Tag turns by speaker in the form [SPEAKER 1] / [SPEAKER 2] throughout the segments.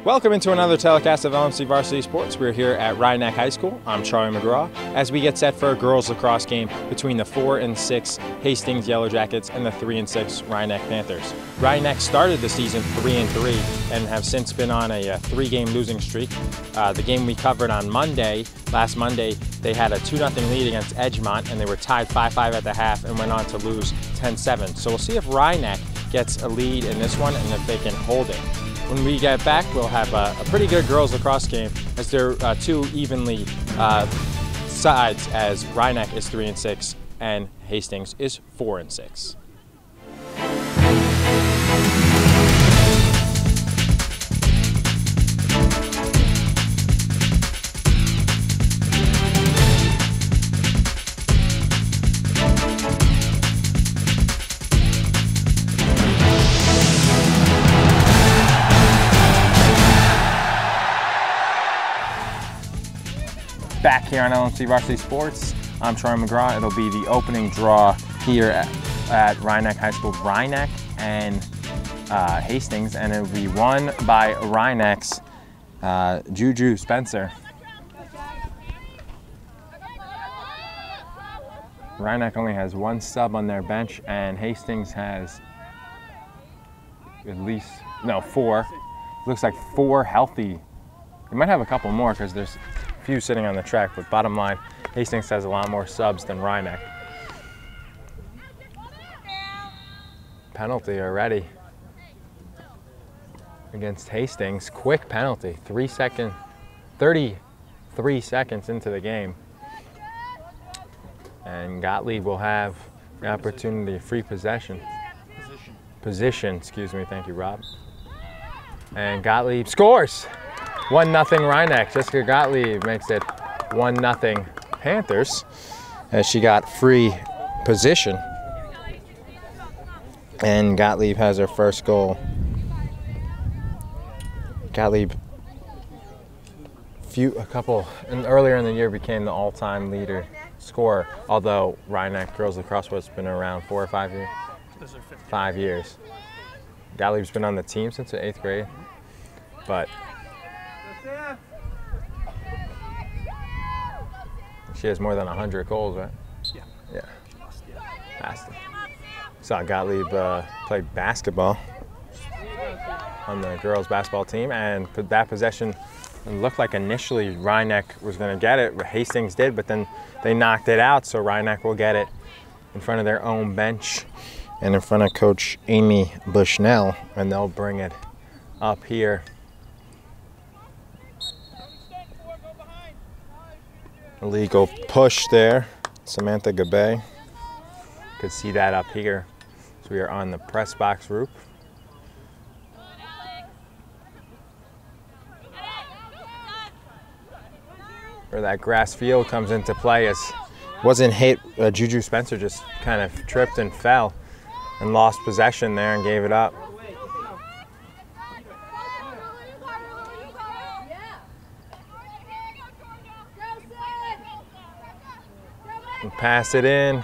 [SPEAKER 1] Welcome into another telecast of LMC Varsity Sports. We're here at Rhinebeck High School. I'm Charlie McGraw as we get set for a girls lacrosse game between the 4 and 6 Hastings Yellow Jackets and the 3 and 6 Rhinebeck Panthers. Rhinebeck started the season 3 and 3 and have since been on a 3-game losing streak. The game we covered on Monday, last Monday, they had a 2-0 lead against Edgemont and they were tied 5-5 at the half and went on to lose 10-7. So we'll see if Rhinebeck gets a lead in this one and if they can hold it. When we get back, we'll have a pretty good girls lacrosse game as they're two evenly sides, as Rhinebeck is 3 and 6 and Hastings is 4 and 6. Back here on LMC Varsity Sports, I'm Charlie McGraw. It'll be the opening draw here at Rhinebeck High School, Rhinebeck and Hastings, and it'll be won by Rhinebeck's Juju Spencer. Rhinebeck only has 1 sub on their bench, and Hastings has at least, no, 4. Looks like 4 healthy. They might have a couple more because there's few sitting on the track, but bottom line, Hastings has a lot more subs than Rhinebeck. Penalty already against Hastings. Quick penalty, 33 seconds into the game. And Gottlieb will have the opportunity of free possession. Position, excuse me, thank you, Rob. And Gottlieb scores! 1-0 Rhinebeck. Jessica Gottlieb makes it 1-0 Panthers as she got free position. And Gottlieb has her first goal. Gottlieb, earlier in the year became the all-time leader scorer, although Rhinebeck girls lacrosse has been around 4 or 5 years. 5 years. Gottlieb's been on the team since the 8th grade, but she has more than 100 goals, right? Yeah. Hastings. Saw Gottlieb play basketball on the girls' basketball team, and that possession looked like initially Rhinebeck was going to get it. Hastings did, but then they knocked it out, so Rhinebeck will get it in front of their own bench and in front of Coach Amy Bushnell, and they'll bring it up here. Illegal push there, Samantha Gabay. Could see that up here. So we are on the press box roof. Where that grass field comes into play as wasn't hit. Juju Spencer just kind of tripped and fell and lost possession there and gave it up. And pass it in.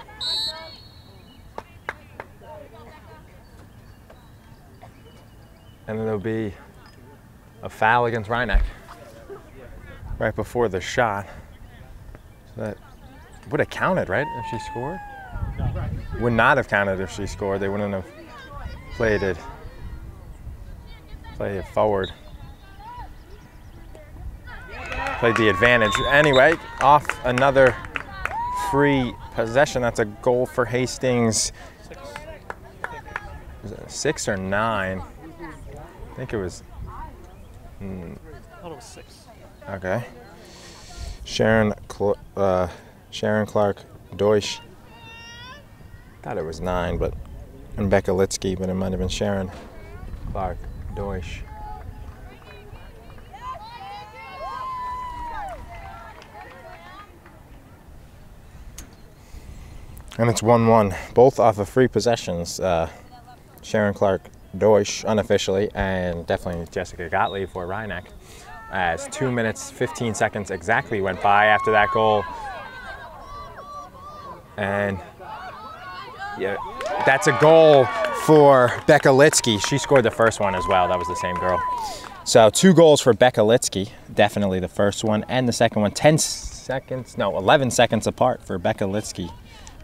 [SPEAKER 1] And it'll be a foul against Rhinebeck right before the shot. So that would have counted, right, if she scored? Would not have counted if she scored. They wouldn't have played it forward. Played the advantage. Anyway, off another free possession. That's a goal for Hastings. Was it 6 or 9? I think it was. I thought it was 6. Okay. Sharon Clark Deutsch. Thought it was 9, but and Becca Litsky, but it might have been Sharon Clark Deutsch. And it's 1-1, both off of free possessions. Sharon Clark Deutsch unofficially, and definitely Jessica Gottlieb for Rhinebeck, as 2 minutes 15 seconds exactly went by after that goal. And yeah, that's a goal for Becca Litsky. She scored the first one as well. That was the same girl. So 2 goals for Becca Litsky, definitely the first one, and the second one 11 seconds apart for Becca Litsky.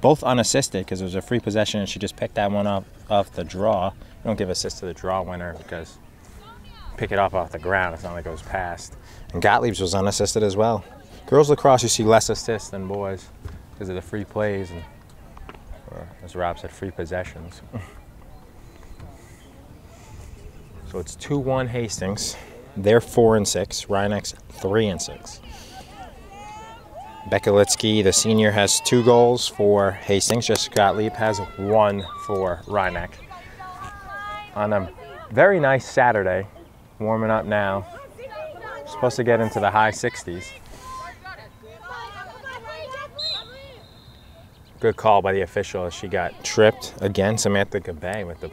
[SPEAKER 1] Both unassisted because it was a free possession and she just picked that one up off the draw. You don't give assist to the draw winner because pick it up off the ground, it's not like it goes past. And Gottlieb's was unassisted as well. Girls lacrosse, you see less assists than boys because of the free plays and, or as Rob said, free possessions. So it's 2-1 Hastings. They're 4-6. Rhinebeck's 3-6. Becca Litsky, the senior, has 2 goals for Hastings. Jessica Gottlieb has 1 for Rhinebeck. On a very nice Saturday, warming up now. Supposed to get into the high 60s. Good call by the official as she got tripped again. Samantha Gabay with the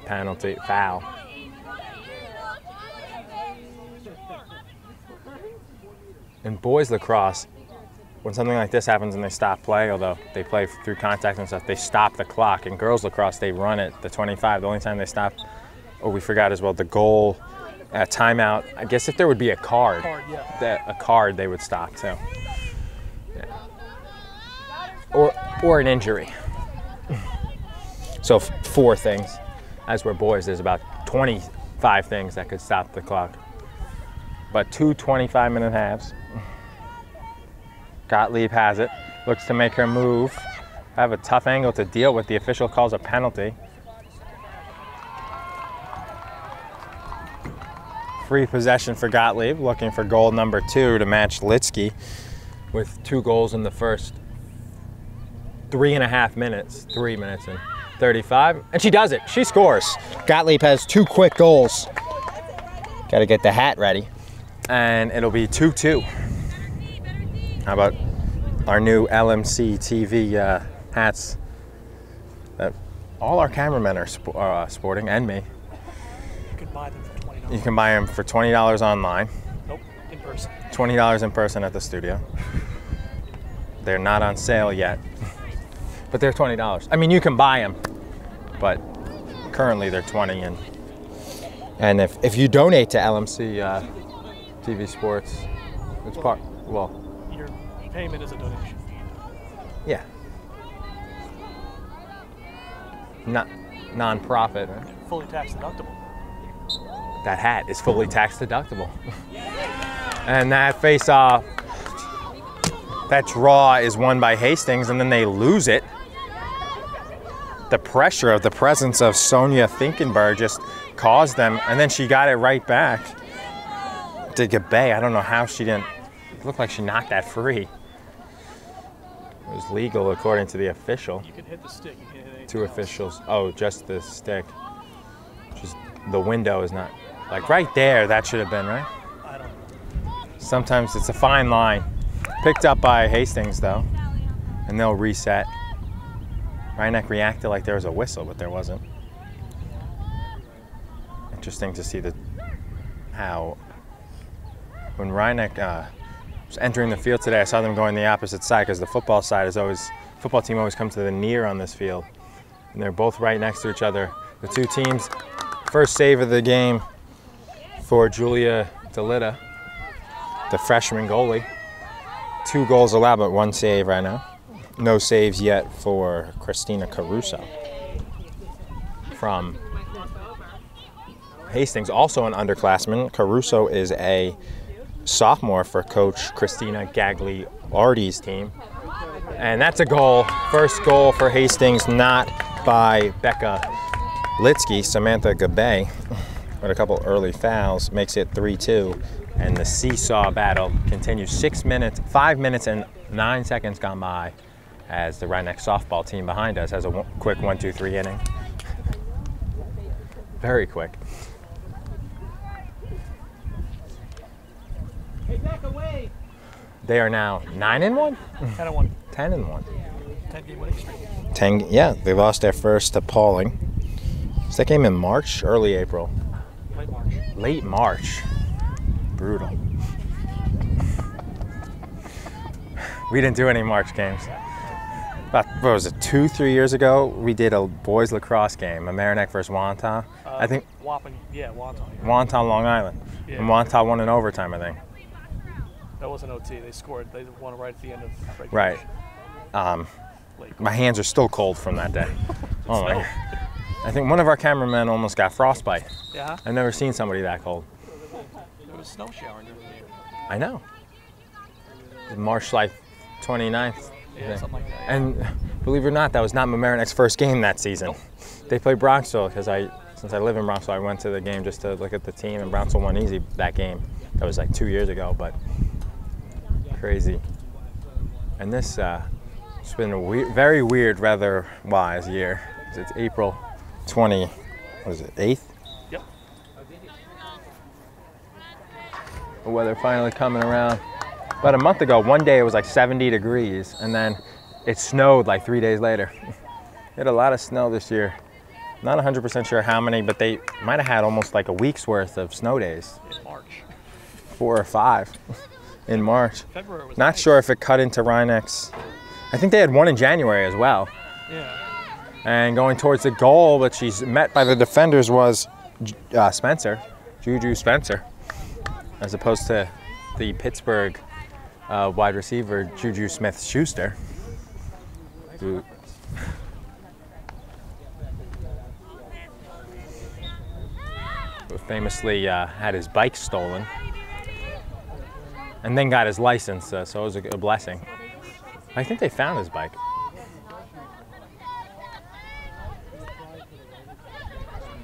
[SPEAKER 1] penalty foul. In boys lacrosse, when something like this happens and they stop play, although they play through contact and stuff, they stop the clock. In girls lacrosse, they run it, the 25. The only time they stop, oh, we forgot as well, the goal, timeout. I guess if there would be a card, a card they would stop too. Yeah. Or an injury. So 4 things. As we're boys, there's about 25 things that could stop the clock. But 2 25-minute halves. Gottlieb has it, looks to make her move. Have a tough angle to deal with. The official calls a penalty. Free possession for Gottlieb, looking for goal number 2 to match Litsky with 2 goals in the first 3.5 minutes, 3 minutes and 35, and she does it. She scores. Gottlieb has 2 quick goals. Got to get the hat ready, and it'll be 2-2. How about our new LMC TV hats that all our cameramen are sporting, and me?
[SPEAKER 2] You can buy them for $20.
[SPEAKER 1] You can buy them for $20 online.
[SPEAKER 2] Nope, in person.
[SPEAKER 1] $20 in person at the studio. They're not on sale yet, but they're $20. I mean, you can buy them, but currently they're $20. And if you donate to LMC TV Sports, it's part, well,
[SPEAKER 2] your payment is a donation.
[SPEAKER 1] Yeah. Not non-profit. Right?
[SPEAKER 2] Fully tax deductible.
[SPEAKER 1] That hat is fully tax deductible. And that face-off, that draw is won by Hastings, and then they lose it. The pressure of the presence of Sonia Finkenberg just caused them, and then she got it right back to Gabay. I don't know how she didn't. It looked like she knocked that free. It was legal according to the official.
[SPEAKER 2] You can hit the stick. You can't hit anything
[SPEAKER 1] 2 officials. Oh, just the stick. Just the window is not. Like right there, that should have been, right?
[SPEAKER 2] I don't know.
[SPEAKER 1] Sometimes it's a fine line. Picked up by Hastings, though, and they'll reset. Rhinebeck reacted like there was a whistle, but there wasn't. Interesting to see how when Rhinebeck was entering the field today, I saw them going the opposite side because the football team always comes to the near on this field, and they're both right next to each other. The 2 teams, first save of the game for Julia DeLitta, the freshman goalie. 2 goals allowed, but 1 save right now. No saves yet for Christina Caruso from Hastings, also an underclassman. Caruso is a sophomore for Coach Christina Gagliardi's team. And that's a goal. First goal for Hastings, not by Becca Litsky. Samantha Gabay, with a couple early fouls, makes it 3-2. And the seesaw battle continues. 5 minutes and 9 seconds gone by as the Rhinebeck softball team behind us has a quick 1-2-3 inning. Very quick. They are now 9-1?
[SPEAKER 2] 10-1.
[SPEAKER 1] 10-1.
[SPEAKER 2] 10-game winning streak.
[SPEAKER 1] Yeah, they lost their first to Pauling. Was that game in March? Early April?
[SPEAKER 2] Late March.
[SPEAKER 1] Late March. Brutal. We didn't do any March games. about, what was it, 2-3 years ago, we did a boys lacrosse game, a Merrimack versus Wantagh. I think
[SPEAKER 2] Wantagh. Yeah.
[SPEAKER 1] Wantagh, Long Island.
[SPEAKER 2] Yeah.
[SPEAKER 1] And Wantagh won in overtime, I think.
[SPEAKER 2] That wasn't OT. They scored. They won right at the end of
[SPEAKER 1] Right.
[SPEAKER 2] regulation.
[SPEAKER 1] My hands are still cold from that day. Oh my God. I think one of our cameramen almost got frostbite.
[SPEAKER 2] Yeah.
[SPEAKER 1] I've never seen somebody that cold.
[SPEAKER 2] There was snow showering during the game.
[SPEAKER 1] I know. March like 29th.
[SPEAKER 2] Yeah, something like that. Yeah.
[SPEAKER 1] And believe it or not, that was not Merrimack's first game that season.
[SPEAKER 2] Nope.
[SPEAKER 1] They played Bronxville because since I live in Bronxville, I went to the game just to look at the team, and Bronxville won easy that game. That was like 2 years ago, but crazy. And this, it's been a very weird weather-wise year. It's April 20, what is it, 8th?
[SPEAKER 2] Yep.
[SPEAKER 1] The weather finally coming around. About a month ago, one day it was like 70 degrees, and then it snowed like 3 days later. We had a lot of snow this year. Not 100% sure how many, but they might have had almost like a week's worth of snow days.
[SPEAKER 2] In March.
[SPEAKER 1] 4 or 5 in March.
[SPEAKER 2] February was
[SPEAKER 1] Not
[SPEAKER 2] nice.
[SPEAKER 1] sure if it cut into Rhinex. I think they had one in January as well.
[SPEAKER 2] Yeah.
[SPEAKER 1] And going towards the goal, but she's met by the defenders was Spencer, Juju Spencer, as opposed to the Pittsburgh wide receiver, Juju Smith-Schuster. Who famously had his bike stolen and then got his license, so it was a blessing. I think they found his bike.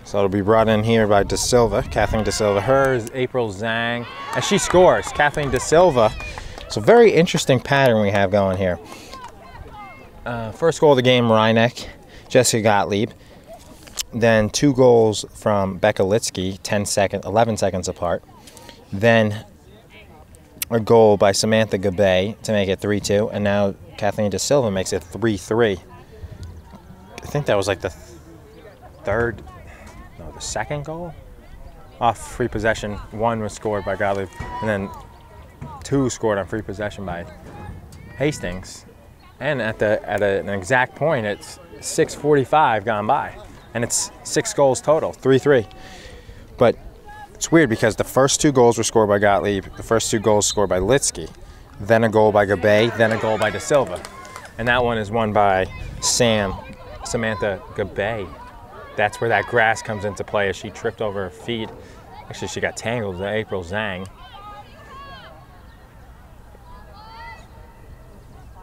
[SPEAKER 1] So it'll be brought in here by De Silva, Kathleen De Silva. Hers, April Zhang, as she scores. Kathleen De Silva. It's a very interesting pattern we have going here. First goal of the game, Rhineck, Jessica Gottlieb. Then 2 goals from Becca Litsky, 11 seconds apart. Then a goal by Samantha Gabay to make it 3-2. And now Kathleen De Silva makes it 3-3. I think that was like the second goal off free possession. 1 was scored by Gottlieb, and then 2 scored on free possession by Hastings. And at an exact point, it's 6:45 gone by, and it's 6 goals total, 3-3. But it's weird because the first 2 goals were scored by Gottlieb, the first 2 goals scored by Litsky, then a goal by Gabay, then a goal by De Silva, and that one is won by Samantha Gabay. That's where that grass comes into play as she tripped over her feet. Actually, she got tangled with April Zhang.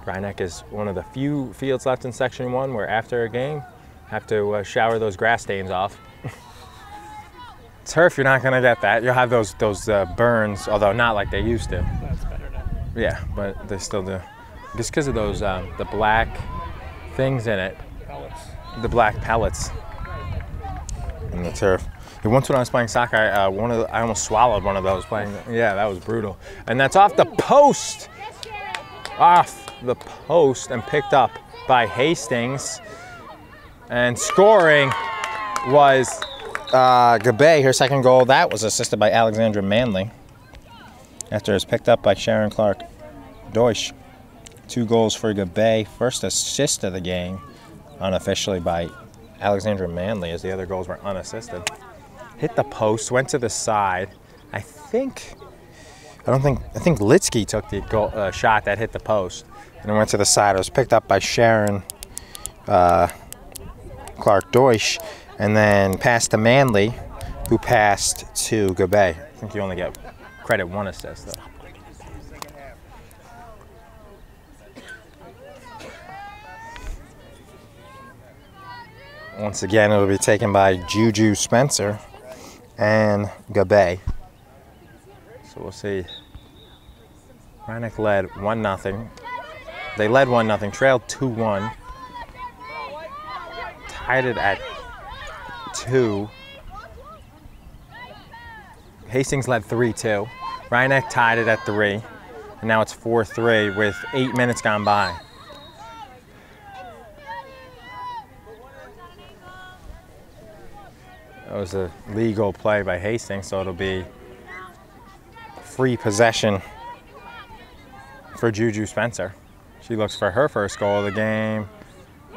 [SPEAKER 1] Rhineck is one of the few fields left in Section 1 where after a game, have to shower those grass stains off. Turf, you're not going to get that. You'll have those burns, although not like they used to.
[SPEAKER 2] That's better now.
[SPEAKER 1] Yeah, but they still do. Just because of those, the black things in it.
[SPEAKER 2] Pellets.
[SPEAKER 1] The black pellets. In the turf. Once when I was playing soccer, I almost swallowed one of those playing. Yeah, that was brutal. And that's off the post. Off the post and picked up by Hastings. And scoring was Gabay, her second goal. That was assisted by Alexandra Manley. After it was picked up by Sharon Clark Deutsch. 2 goals for Gabay. First assist of the game, unofficially by Alexandra Manley, as the other goals were unassisted. Hit the post, went to the side. I think Litsky took the goal, shot that hit the post, and it went to the side. It was picked up by Sharon Clark Deutsch, and then passed to Manley, who passed to Gabay. I think you only get credit 1 assist, though. Once again, it'll be taken by Juju Spencer and Gabay. So we'll see. Rhineck led 1-0. They led 1-0, trailed 2-1. Tied it at 2. Hastings led 3-2. Rhineck tied it at 3. And now it's 4-3 with 8 minutes gone by. That was a legal play by Hastings, so it'll be free possession for Juju Spencer. She looks for her first goal of the game.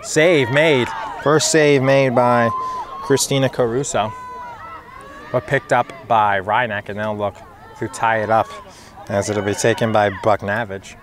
[SPEAKER 1] Save made. First save made by Christina Caruso, but picked up by Reinach, and they'll look to tie it up as it'll be taken by Bucknavage.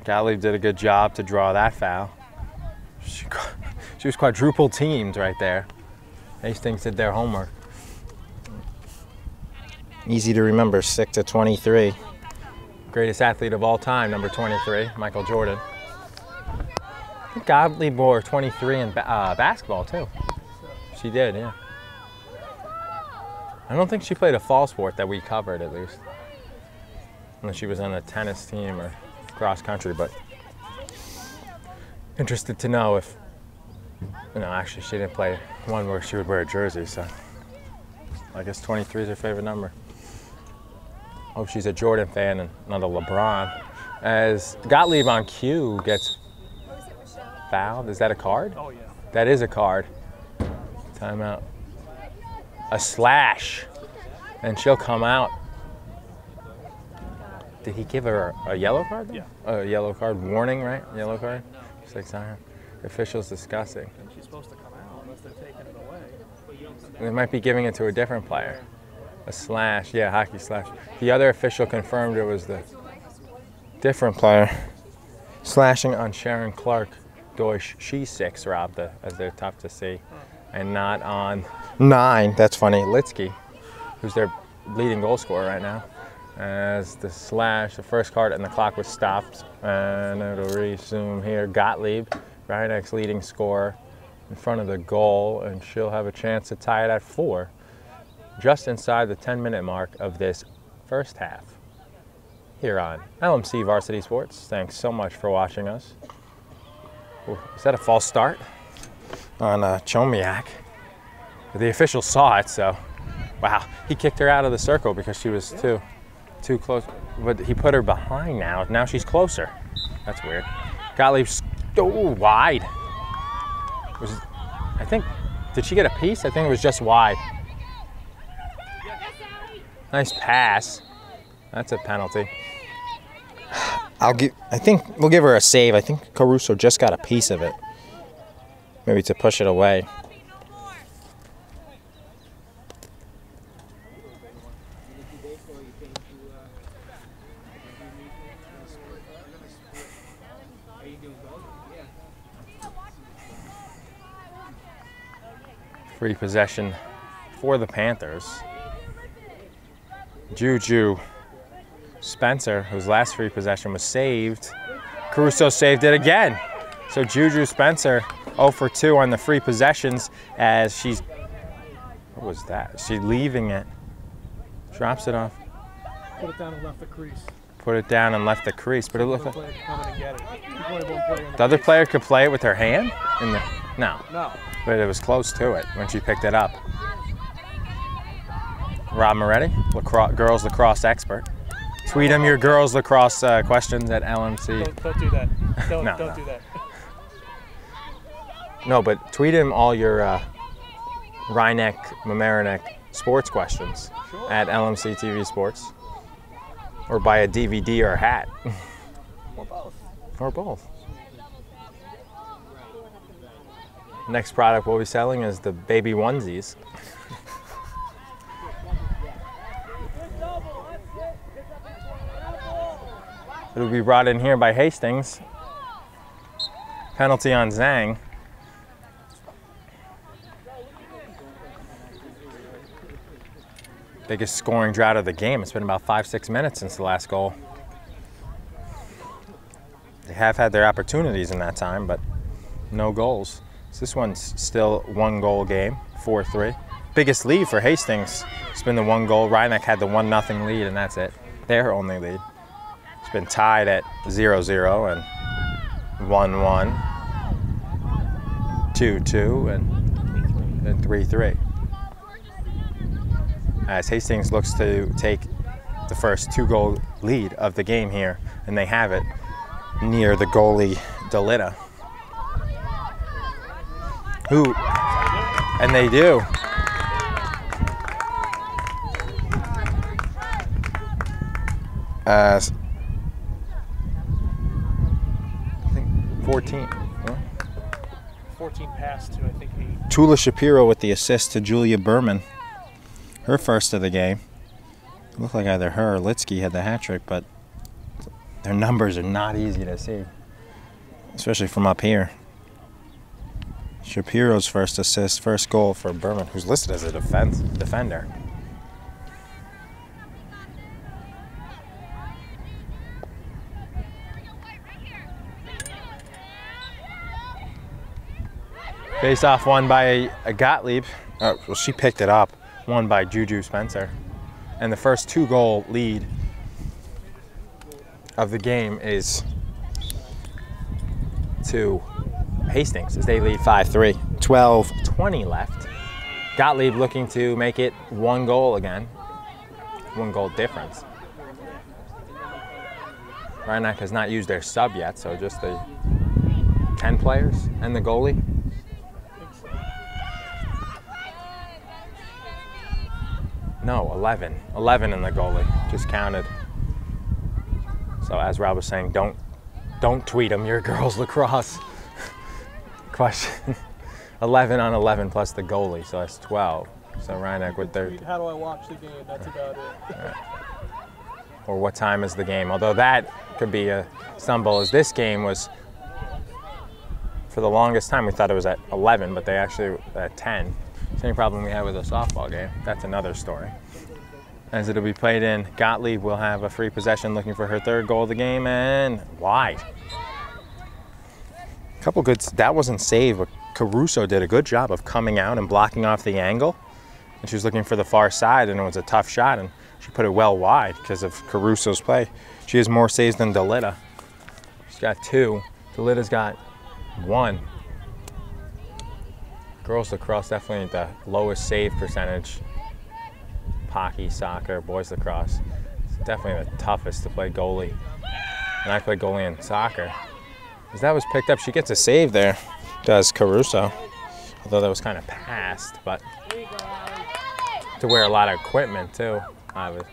[SPEAKER 1] Gottlieb did a good job to draw that foul. She was quadruple teamed right there. Hastings did their homework. Easy to remember, 6'23". Greatest athlete of all time, number 23, Michael Jordan. I think Gottlieb wore 23 in basketball too. She did, yeah. I don't think she played a fall sport that we covered, at least. Unless she was on a tennis team or cross country, but interested to know if, actually she didn't play one where she would wear a jersey, so I guess 23 is her favorite number. Hope she's a Jordan fan and not a LeBron. As Gottlieb on cue gets fouled. Is that a card?
[SPEAKER 2] Oh, yeah.
[SPEAKER 1] That is a card. Timeout. A slash, and she'll come out. Did he give her a yellow card? Though?
[SPEAKER 2] Yeah.
[SPEAKER 1] A yellow card warning, right? Yellow card? Just like Zion. The official's discussing.
[SPEAKER 2] And she's supposed to come out unless they're taking it away.
[SPEAKER 1] They might be giving it to a different player. A slash, yeah, hockey slash. The other official confirmed it was the different player. Slashing on Sharon Clark Deutsch. She's 6, Rob, as they're tough to see. And not on 9, that's funny, Litsky, who's their leading goal scorer right now. As the slash, the first card, and the clock was stopped. And it'll resume here. Gottlieb, Reinach's leading scorer, in front of the goal, and she'll have a chance to tie it at 4, just inside the 10-minute mark of this first half. Here on LMC Varsity Sports. Thanks so much for watching us. Ooh, is that a false start on Chomiak? The official saw it, so wow. He kicked her out of the circle because she was too close, but he put her behind now. Now she's closer. That's weird. Gottlieb's wide. I think, did she get a piece? I think it was just wide. Nice pass. That's a penalty. I think we'll give her a save. I think Caruso just got a piece of it. Maybe to push it away. Free possession for the Panthers. Juju Spencer, whose last free possession was saved. Caruso saved it again. So Juju Spencer 0 for 2 on the free possessions as she's, what was that? She's leaving it. Drops it off.
[SPEAKER 2] Put it down and left the crease.
[SPEAKER 1] Put it down and left the crease, but it looked like
[SPEAKER 2] The
[SPEAKER 1] the other player could play it with her hand? No.
[SPEAKER 2] No.
[SPEAKER 1] But it was close to it when she picked it up. Rob Moretti, girls lacrosse expert. Tweet him your girls lacrosse questions at LMC.
[SPEAKER 2] Don't do that. Don't
[SPEAKER 1] No.
[SPEAKER 2] do that.
[SPEAKER 1] No, but tweet him all your Reinach, Mamaroneck sports questions at LMC TV Sports. Or buy a DVD or a hat.
[SPEAKER 2] Or both.
[SPEAKER 1] Or both. Next product we'll be selling is the baby onesies. It'll be brought in here by Hastings. Penalty on Zhang. Biggest scoring drought of the game. It's been about 5-6 minutes since the last goal. They have had their opportunities in that time, but no goals. So this one's still 1-goal game, 4-3. Biggest lead for Hastings. It's been the 1 goal. Reinach had the 1-0 lead, and that's it. Their only lead. been tied at 0-0 and 1-1, 2-2, and 3-3. As Hastings looks to take the first 2-goal lead of the game here, and they have it near the goalie Delita. And they do. As I think 14.
[SPEAKER 2] 14 pass to, I think, 8.
[SPEAKER 1] Tula Shapiro with the assist to Julia Berman. Her first of the game. It looked like either her or Litsky had the hat trick, but their numbers are not easy to see, especially from up here. Shapiro's first assist, first goal for Berman, who's listed as a defender. Face off won by a Gottlieb. Oh, well, she picked it up. Won by Juju Spencer. And the first 2-goal lead of the game is to Hastings as they lead 5-3. 12:20 left. Gottlieb looking to make it 1 goal again. 1 goal difference. Rhinebeck has not used their sub yet, so just the 10 players and the goalie. No, 11. 11 in the goalie, just counted. So as Rob was saying, don't tweet them, you're girls lacrosse. Question. 11 on 11 plus the goalie, so that's 12. So Rhinebeck with their...
[SPEAKER 2] How do I watch the game? That's about it.
[SPEAKER 1] Right. Or what time is the game? Although that could be a stumble, as this game was, for the longest time we thought it was at 11, but they actually at 10. Same problem we had with a softball game. That's another story. As it'll be played in, Gottlieb will have a free possession looking for her 3rd goal of the game, and wide. Couple good, that wasn't saved, but Caruso did a good job of coming out and blocking off the angle. And she was looking for the far side, and it was a tough shot, and she put it well wide because of Caruso's play. She has more saves than Delita. She's got 2. Delita's got 1. Girls lacrosse definitely the lowest save percentage. Hockey, soccer, boys lacrosse. It's definitely the toughest to play goalie. And I play goalie in soccer. As that was picked up, she gets a save there, does Caruso. Although that was kind of past, but to wear a lot of equipment too, obviously.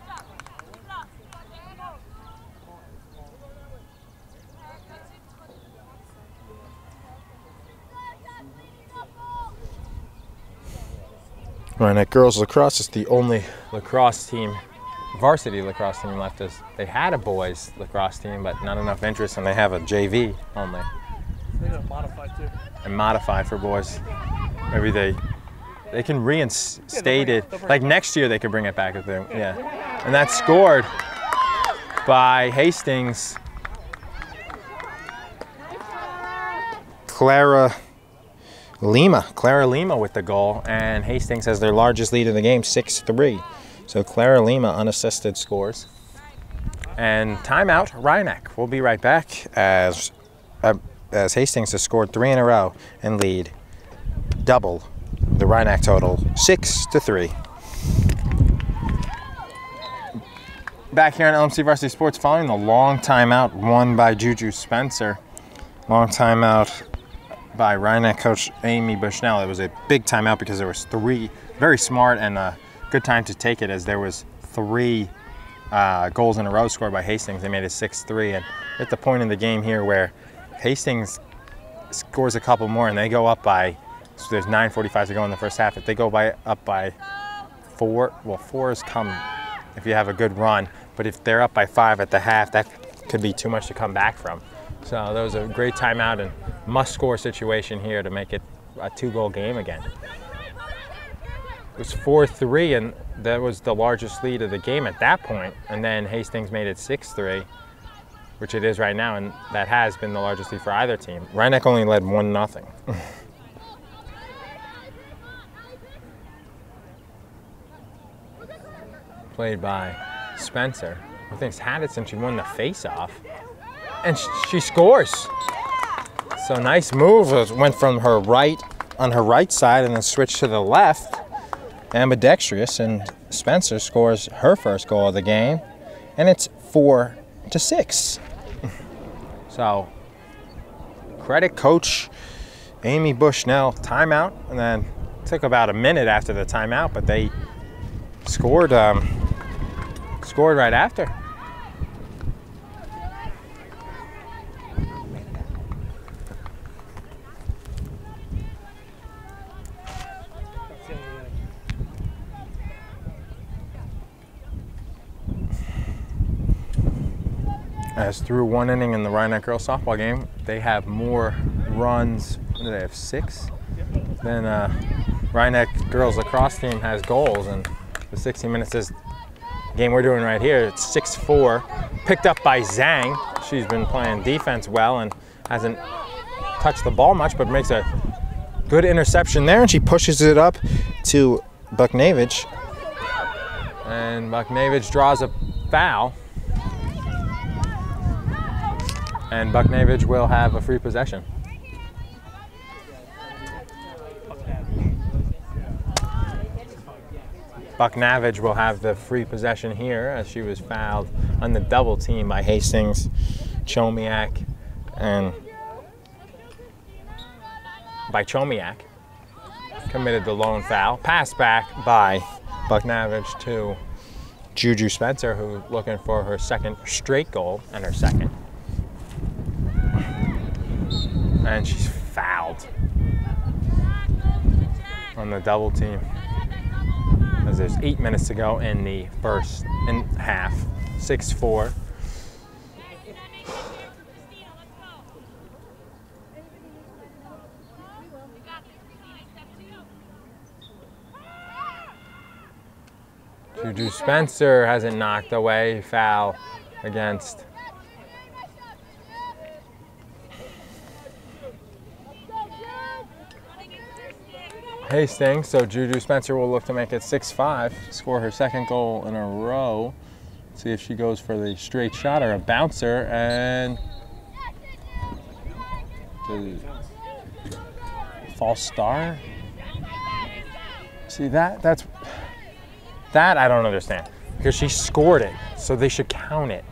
[SPEAKER 1] Rhinebeck girls lacrosse is the only lacrosse team, varsity lacrosse team left. As they had a boys lacrosse team, but not enough interest, and they have a JV only.
[SPEAKER 2] They got modified too.
[SPEAKER 1] And modified for boys. Maybe they can reinstate it. Like next year they could bring it back if they, yeah. And that's scored by Hastings. Clara Lima with the goal, and Hastings has their largest lead of the game, 6-3. So Clara Lima unassisted scores. And timeout, Rhinebeck. We'll be right back as Hastings has scored 3 in a row and lead double the Rhinebeck total, 6-3. Back here on LMC Varsity Sports, following the long timeout won by Juju Spencer. Long timeout by Rhinebeck coach Amy Bushnell. It was a big timeout because there was 3, very smart and a good time to take it, as there was 3 goals in a row scored by Hastings. They made it 6-3, and at the point in the game here where Hastings scores a couple more and they go up by, so there's 9:45 to go in the first half. If they go up by 4, well, 4s come if you have a good run, but if they're up by 5 at the half, that could be too much to come back from. So that was a great timeout and must-score situation here to make it a 2-goal game again. It was 4-3, and that was the largest lead of the game at that point. And then Hastings made it 6-3, which it is right now, and that has been the largest lead for either team. Rhinebeck only led 1-0. Played by Spencer. Hastings had it since she won the face-off. And she scores. So nice move. It went from her right, on her right side, and then switched to the left. Ambidextrous, and Spencer scores her first goal of the game. And it's 4-6. So, credit coach Amy Bushnell. Timeout, and then took about a minute after the timeout, but they scored right after. As through one inning in the Rhinebeck girls softball game, they have more runs. What do they have, 6? Then Rhinebeck girls lacrosse team has goals, and the 60 minutes is the game we're doing right here. It's 6-4, picked up by Zhang. She's been playing defense well and hasn't touched the ball much, but makes a good interception there, and she pushes it up to Bucknavage. And Bucknavage draws a foul. And Bucknavage will have a free possession. Bucknavage will have the free possession here as she was fouled on the double team by Hastings, Chomiak, and by Chomiak. Committed the lone foul. Passed back by Bucknavage to Juju Spencer, who's looking for her second straight goal and her second. And she's fouled on the double team as there's 8 minutes to go in the first half. 6-4. Juju Spencer hasn't knocked away. Foul against Hastings, so Juju Spencer will look to make it 6-5, score her second goal in a row. See if she goes for the straight shot or a bouncer, and the false start. See that I don't understand, because she scored it, so they should count it.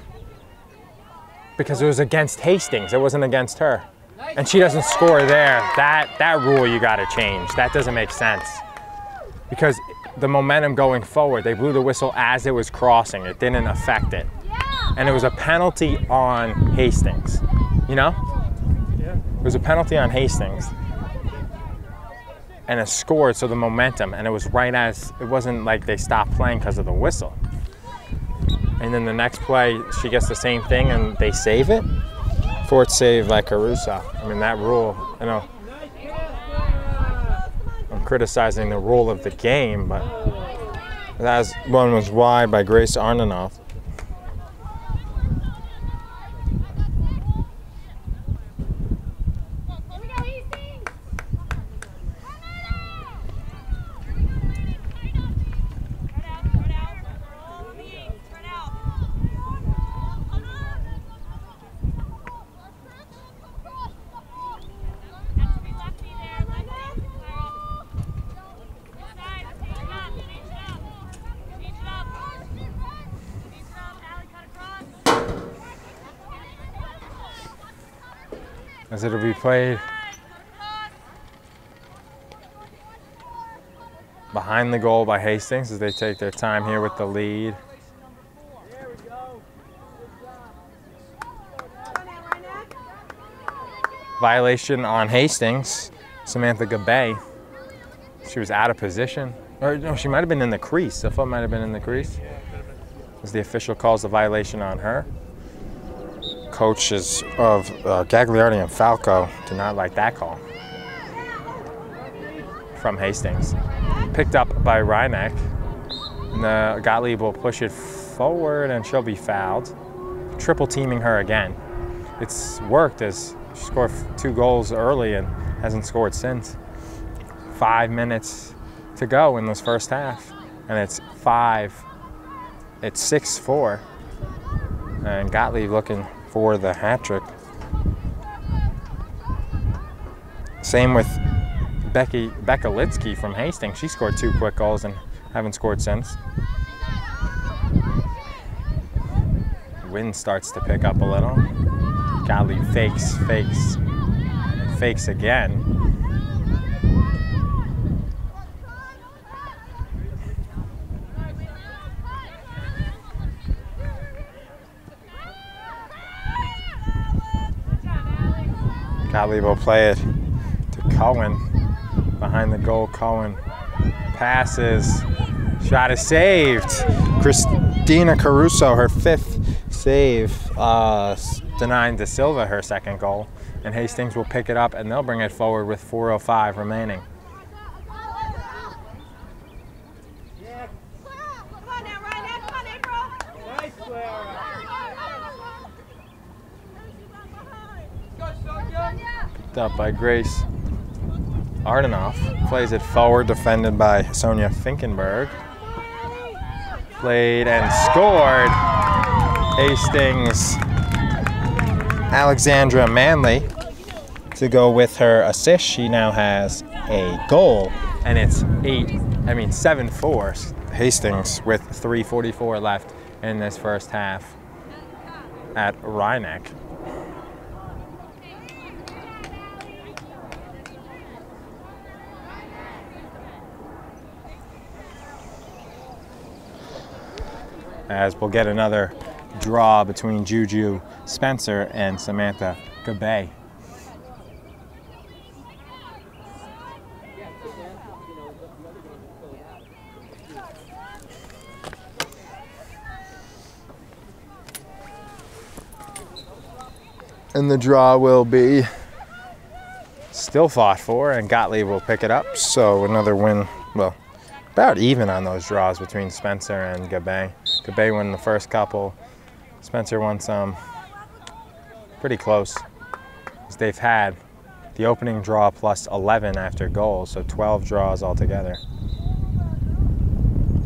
[SPEAKER 1] Because it was against Hastings, it wasn't against her. And she doesn't score there. That rule you got to change. That doesn't make sense. Because the momentum going forward, they blew the whistle as it was crossing. It didn't affect it. And it was a penalty on Hastings. You know? Yeah. It was a penalty on Hastings. And it scored, so the momentum. And it was right as, it wasn't like they stopped playing because of the whistle. And then the next play, she gets the same thing and they save it. Fourth save by Caruso. I mean, that rule, you know, I'm criticizing the rule of the game, but that one was wide by Grace Arnanoff. As it'll be played behind the goal by Hastings as they take their time here with the lead. Violation on Hastings, Samantha Gabay. She was out of position. Or no, she might have been in the crease. The foot might have been in the crease. As the official calls the violation on her. Coaches of Gagliardi and Falco do not like that call from Hastings. Picked up by Rhinebeck. And Gottlieb will push it forward and she'll be fouled. Triple teaming her again. It's worked as she scored 2 goals early and hasn't scored since. 5 minutes to go in this first half. And it's 6-4. And Gottlieb looking for the hat trick. Same with Becca Litsky from Hastings. She scored 2 quick goals and haven't scored since. Wind starts to pick up a little. Gottlieb fakes, and fakes again. Gottlieb will play it to Cohen. Behind the goal, Cohen passes. Shot is saved. Christina Caruso, her 5th save, denying De Silva her 2nd goal. And Hastings will pick it up and they'll bring it forward with 4:05 remaining. Picked up by Grace Ardenoff. Plays it forward, defended by Sonia Finkenberg. Played and scored. Hastings Alexandra Manley to go with her assist. She now has a goal, and it's 7-4 Hastings with 3:44 left in this first half at Rhineck. As we'll get another draw between Juju Spencer and Samantha Gabay. And the draw will be still fought for, and Gottlieb will pick it up. So another win, well, about even on those draws between Spencer and Gabay. Gabay won the first couple. Spencer won some. Pretty close. As they've had the opening draw plus 11 after goals, so 12 draws altogether.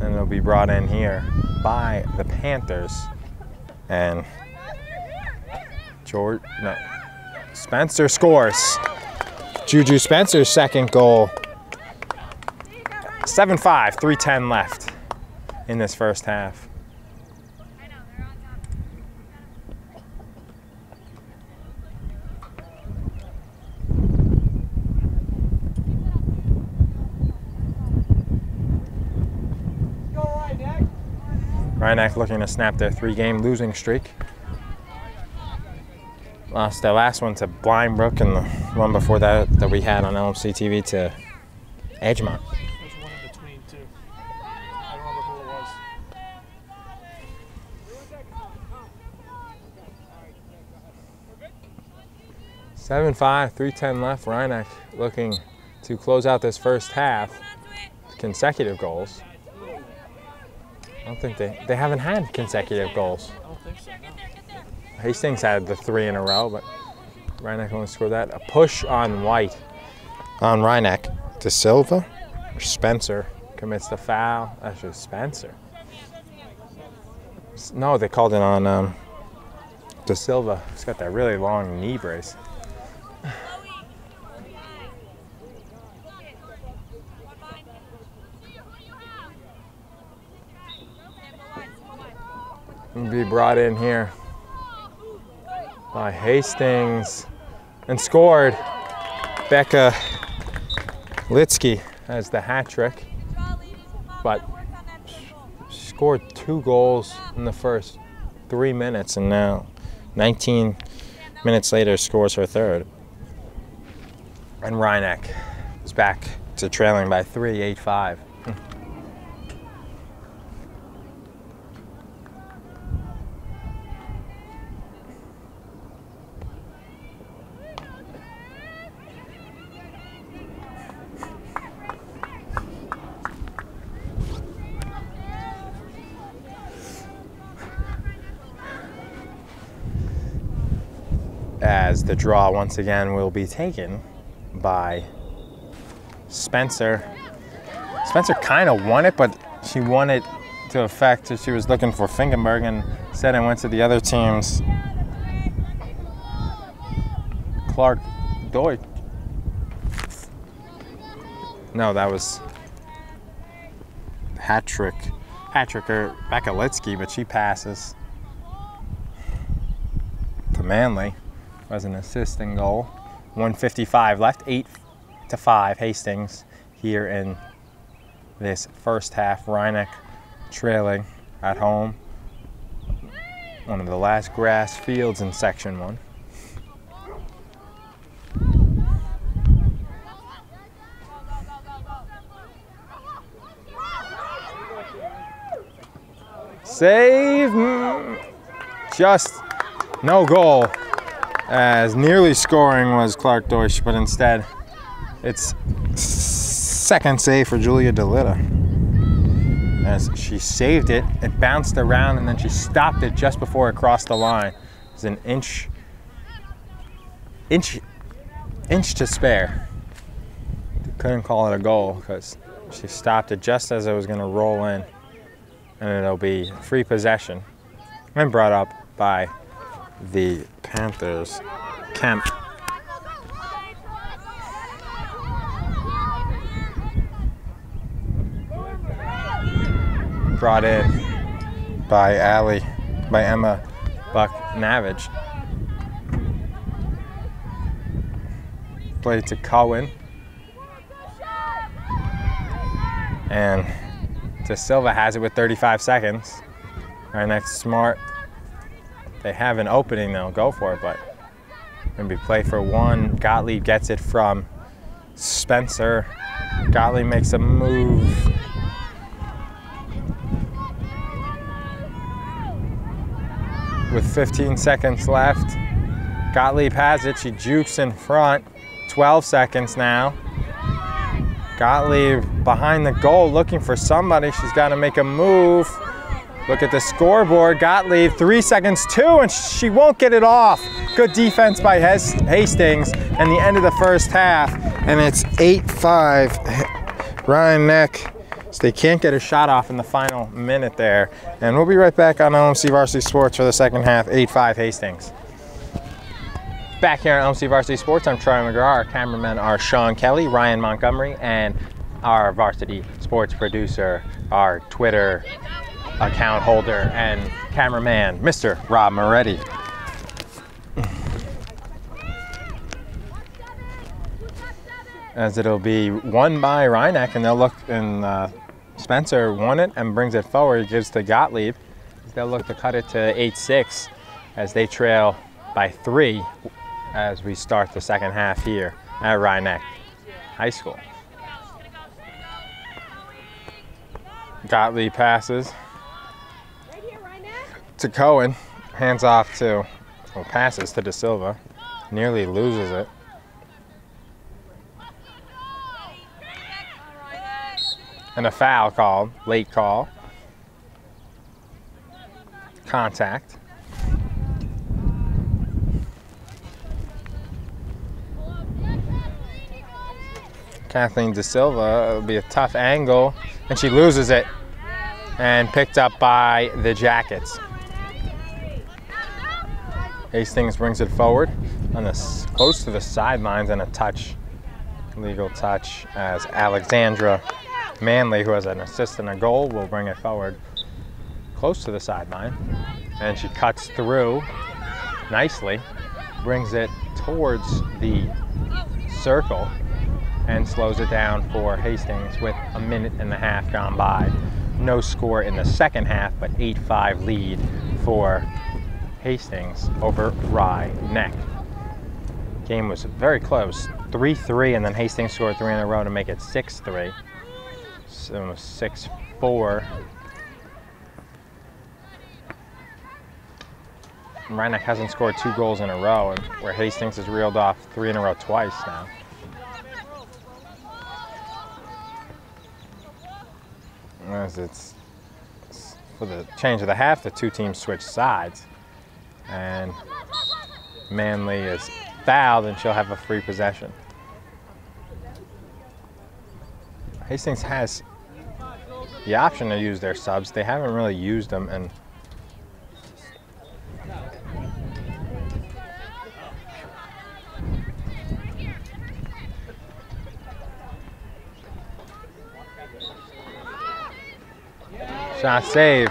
[SPEAKER 1] And it'll be brought in here by the Panthers. And Spencer scores. Juju Spencer's 2nd goal. 7-5, 3:10 left in this first half. Rhineck looking to snap their 3-game losing streak. Lost their last one to Blindbrook, and the one before that we had on LMC TV to Edgemont.
[SPEAKER 2] There's one in between too. I don't remember who it was.
[SPEAKER 1] 7-5, 3:10 left. Rhineck looking to close out this first half. Consecutive goals. I don't think they haven't had consecutive goals.
[SPEAKER 2] I don't think so, no.
[SPEAKER 1] Hastings had the 3 in a row, but Rhineck only scored that. A push on White on Rhineck. De Silva or Spencer commits the foul. Actually, Spencer. No, they called it on De Silva. He's got that really long knee brace. Be brought in here by Hastings and scored. Becca Litsky has the hat trick, but scored 2 goals in the first 3 minutes, and now 19 minutes later scores her 3rd. And Rhineck is back to trailing by 3, 8-5. As the draw once again will be taken by Spencer. Spencer kind of won it, but she won it to effect. She was looking for Finkenberg, and Instead, I went to the other team's Clark Deutsch. No, that was hat-trick or Bekalitsky, but she passes to Manley. Was an assist and goal. 1:55 left, 8-5 Hastings here in this first half. Rhinebeck trailing at home. One of the last grass fields in Section 1. Save, just no goal, as nearly scoring was Clark Deutsch, but instead it's second save for Julia DeLitta. As she saved it, it bounced around and then she stopped it just before it crossed the line. It's an inch to spare. Couldn't call it a goal because she stopped it just as it was going to roll in. And it'll be free possession and brought up by the Panthers. Kemp. Brought in by Emma Buck-Navage. Played to Cohen. And De Silva has it with 35 seconds. Right next, Smart. They have an opening, they'll go for it, but gonna be play for one. Gottlieb gets it from Spencer. Gottlieb makes a move. With 15 seconds left. Gottlieb has it, she jukes in front. 12 seconds now. Gottlieb behind the goal looking for somebody. She's got to make a move. Look at the scoreboard. Gottlieb, 3 seconds, 2, and she won't get it off. Good defense by Hastings and the end of the first half. And it's 8-5 Rhinebeck. So they can't get a shot off in the final minute there. And we'll be right back on LMC Varsity Sports for the second half, 8-5 Hastings. Back here on LMC Varsity Sports, I'm Charlie McGraw. Our cameramen are Sean Kelly, Ryan Montgomery, and our Varsity Sports producer, our Twitter account holder and cameraman, Mr. Rob Moretti. As it'll be won by Rhinebeck, and they'll look, and Spencer won it and brings it forward, gives to Gottlieb. They'll look to cut it to 8-6 as they trail by 3 as we start the second half here at Rhinebeck High School. Gottlieb passes to Cohen, hands off to, well, passes to De Silva, nearly loses it. And a foul called, late call. Contact. Kathleen De Silva, it'll be a tough angle, and she loses it, and picked up by the Jackets. Hastings brings it forward on this, close to the sidelines, and a touch, legal touch, as Alexandra Manley, who has an assist and a goal, will bring it forward close to the sideline, and she cuts through nicely, brings it towards the circle, and slows it down for Hastings with a minute and a half gone by. No score in the second half, but 8-5 lead for Hastings over Rhinebeck. Game was very close, 3-3, and then Hastings scored 3 in a row to make it 6-3. So it was 6-4. Rhinebeck hasn't scored 2 goals in a row, and where Hastings has reeled off 3 in a row twice now. As it's for the change of the half, the two teams switch sides, and Manley is fouled, and she'll have a free possession. Hastings has the option to use their subs. They haven't really used them, and Shot save.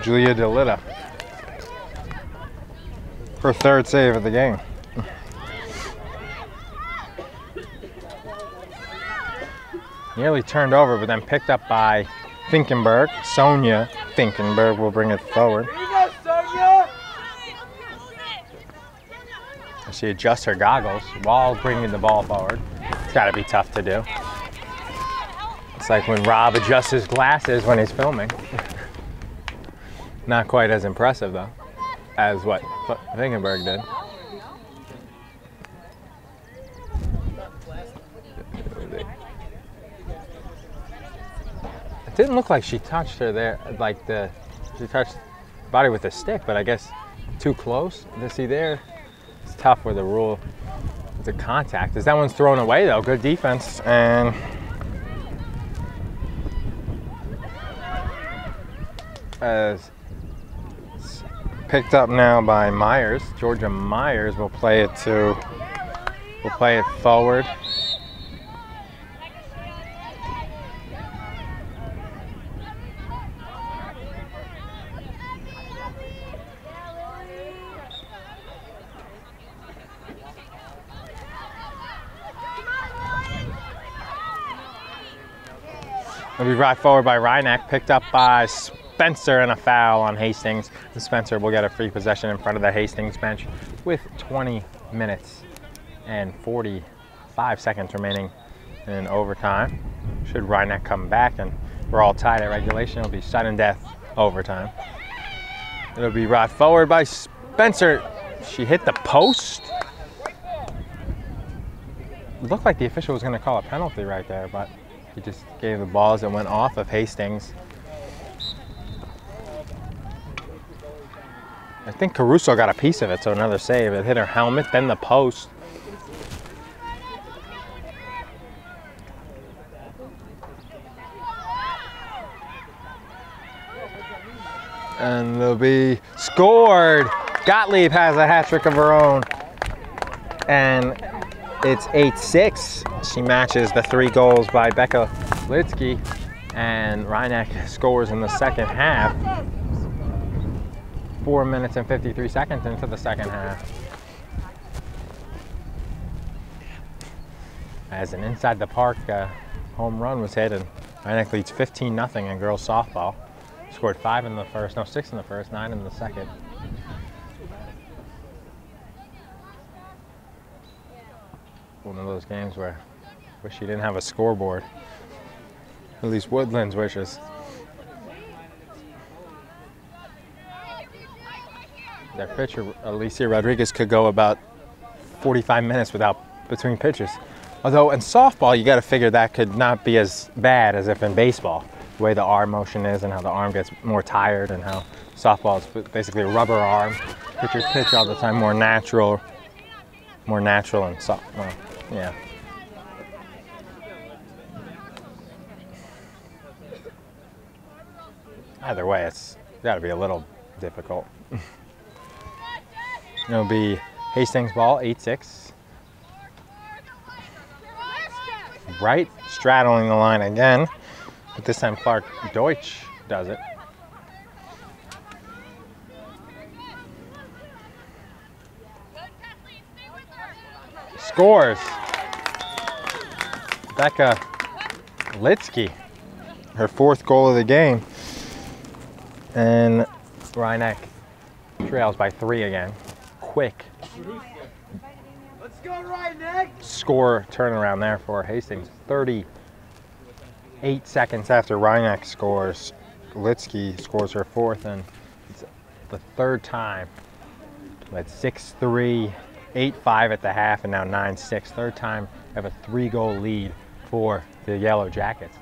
[SPEAKER 1] Julia DeLitta. Her third save of the game. Nearly turned over, but then picked up by Finkenberg. Sonia Finkenberg will bring it forward. She adjusts her goggles while bringing the ball forward. It's got to be tough to do. It's like when Rob adjusts his glasses when he's filming. Not quite as impressive though, as what Finkenberg did. It didn't look like she touched her there, like she touched the body with a stick, but I guess too close to see there. It's tough with the rule, with the contact. As that one's thrown away though, good defense, and as it's picked up now by Myers. Georgia Myers will play it forward. It'll be brought forward by Reinach, picked up by Spencer, and a foul on Hastings. And Spencer will get a free possession in front of the Hastings bench with 20 minutes and 45 seconds remaining in overtime. Should Reinach come back and we're all tied at regulation, it'll be sudden death overtime. It'll be brought forward by Spencer. She hit the post. It looked like the official was going to call a penalty right there, but he just gave the ball as it went off of Hastings. I think Caruso got a piece of it, so another save. It hit her helmet, then the post. And they'll be scored. Gottlieb has a hat trick of her own. And it's 8-6. She matches the 3 goals by Becca Litsky, and Reinach scores in the second half. 4 minutes and 53 seconds into the second half. As an inside the park home run was hit, and Reinach leads 15-0 in girls softball. Scored 5 in the first, no, 6 in the first, 9 in the second. One of those games where I wish you didn't have a scoreboard. At least Woodlands wishes. Their pitcher, Alicia Rodriguez, could go about 45 minutes between pitches. Although in softball, you got to figure that could not be as bad as if in baseball. The way the arm motion is and how the arm gets more tired, and how softball is basically a rubber arm. Pitchers pitch all the time, more natural and soft. Well, yeah. Either way, it's got to be a little difficult. It'll be Hastings ball, 8-6. Right, straddling the line again, but this time Clark Deutsch does it. Scores. Becca Litsky, her 4th goal of the game. And Reinach trails by 3 again. Quick.
[SPEAKER 3] Let's go, Reinach!
[SPEAKER 1] Score turnaround there for Hastings. 38 seconds after Reinach scores, Litsky scores her 4th, and it's the 3rd time. At 6-3, 8-5 at the half, and now 9-6. 3rd time have a 3-goal lead for the Yellow Jackets.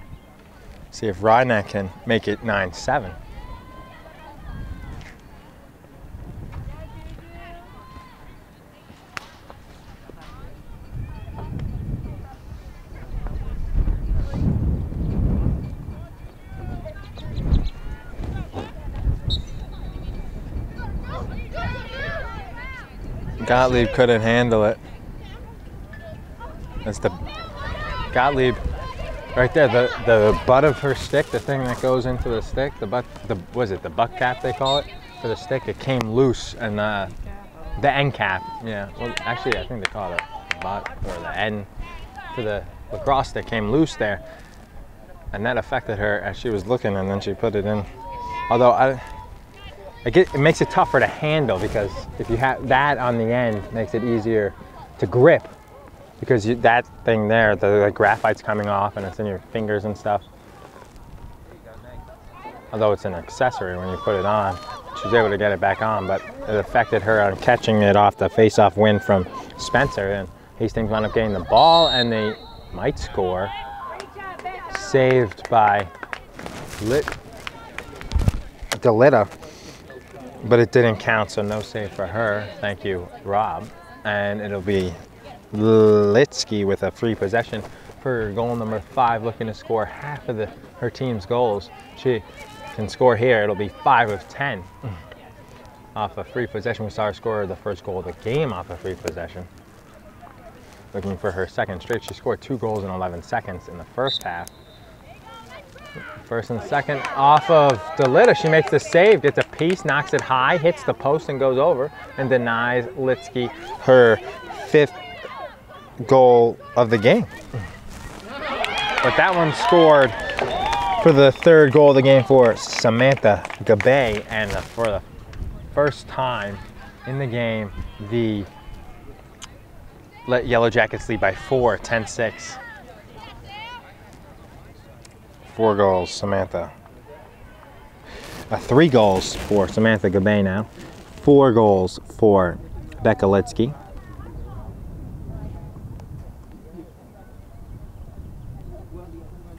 [SPEAKER 1] See if Reinach can make it 9-7. Gottlieb couldn't handle it. That's the Gottlieb Right there, the butt of her stick, the thing that goes into the stick, the butt cap they call it for the stick. It came loose, and the end cap. Yeah. Well, actually, I think they call it a butt or the end for the lacrosse stick came loose there, and that affected her as she was looking, and then she put it in. Although it makes it tougher to handle, because if you have that on the end, it makes it easier to grip. Because that thing there, the graphite's coming off and it's in your fingers and stuff. Although it's an accessory when you put it on, she was able to get it back on, but it affected her on catching it off the face-off win from Spencer. And Hastings wound up getting the ball, and they might score. Saved by Delita, but it didn't count, so no save for her. Thank you, Rob. And it'll be Litsky with a free possession for goal number 5, looking to score half of her team's goals. She can score here. It'll be 5 of 10 off a free possession. We saw her score the first goal of the game off a free possession. Looking for her second straight. She scored 2 goals in 11 seconds in the first half. First and second off of Delita. She makes the save, gets a piece, knocks it high, hits the post and goes over, and denies Litsky her 5th goal of the game. But that one scored for the 3rd goal of the game for Samantha Gabay, and for the first time in the game, the Yellow Jackets lead by 4, 10-6. 4 goals, Samantha. 3 goals for Samantha Gabay now. 4 goals for Becca Litsky.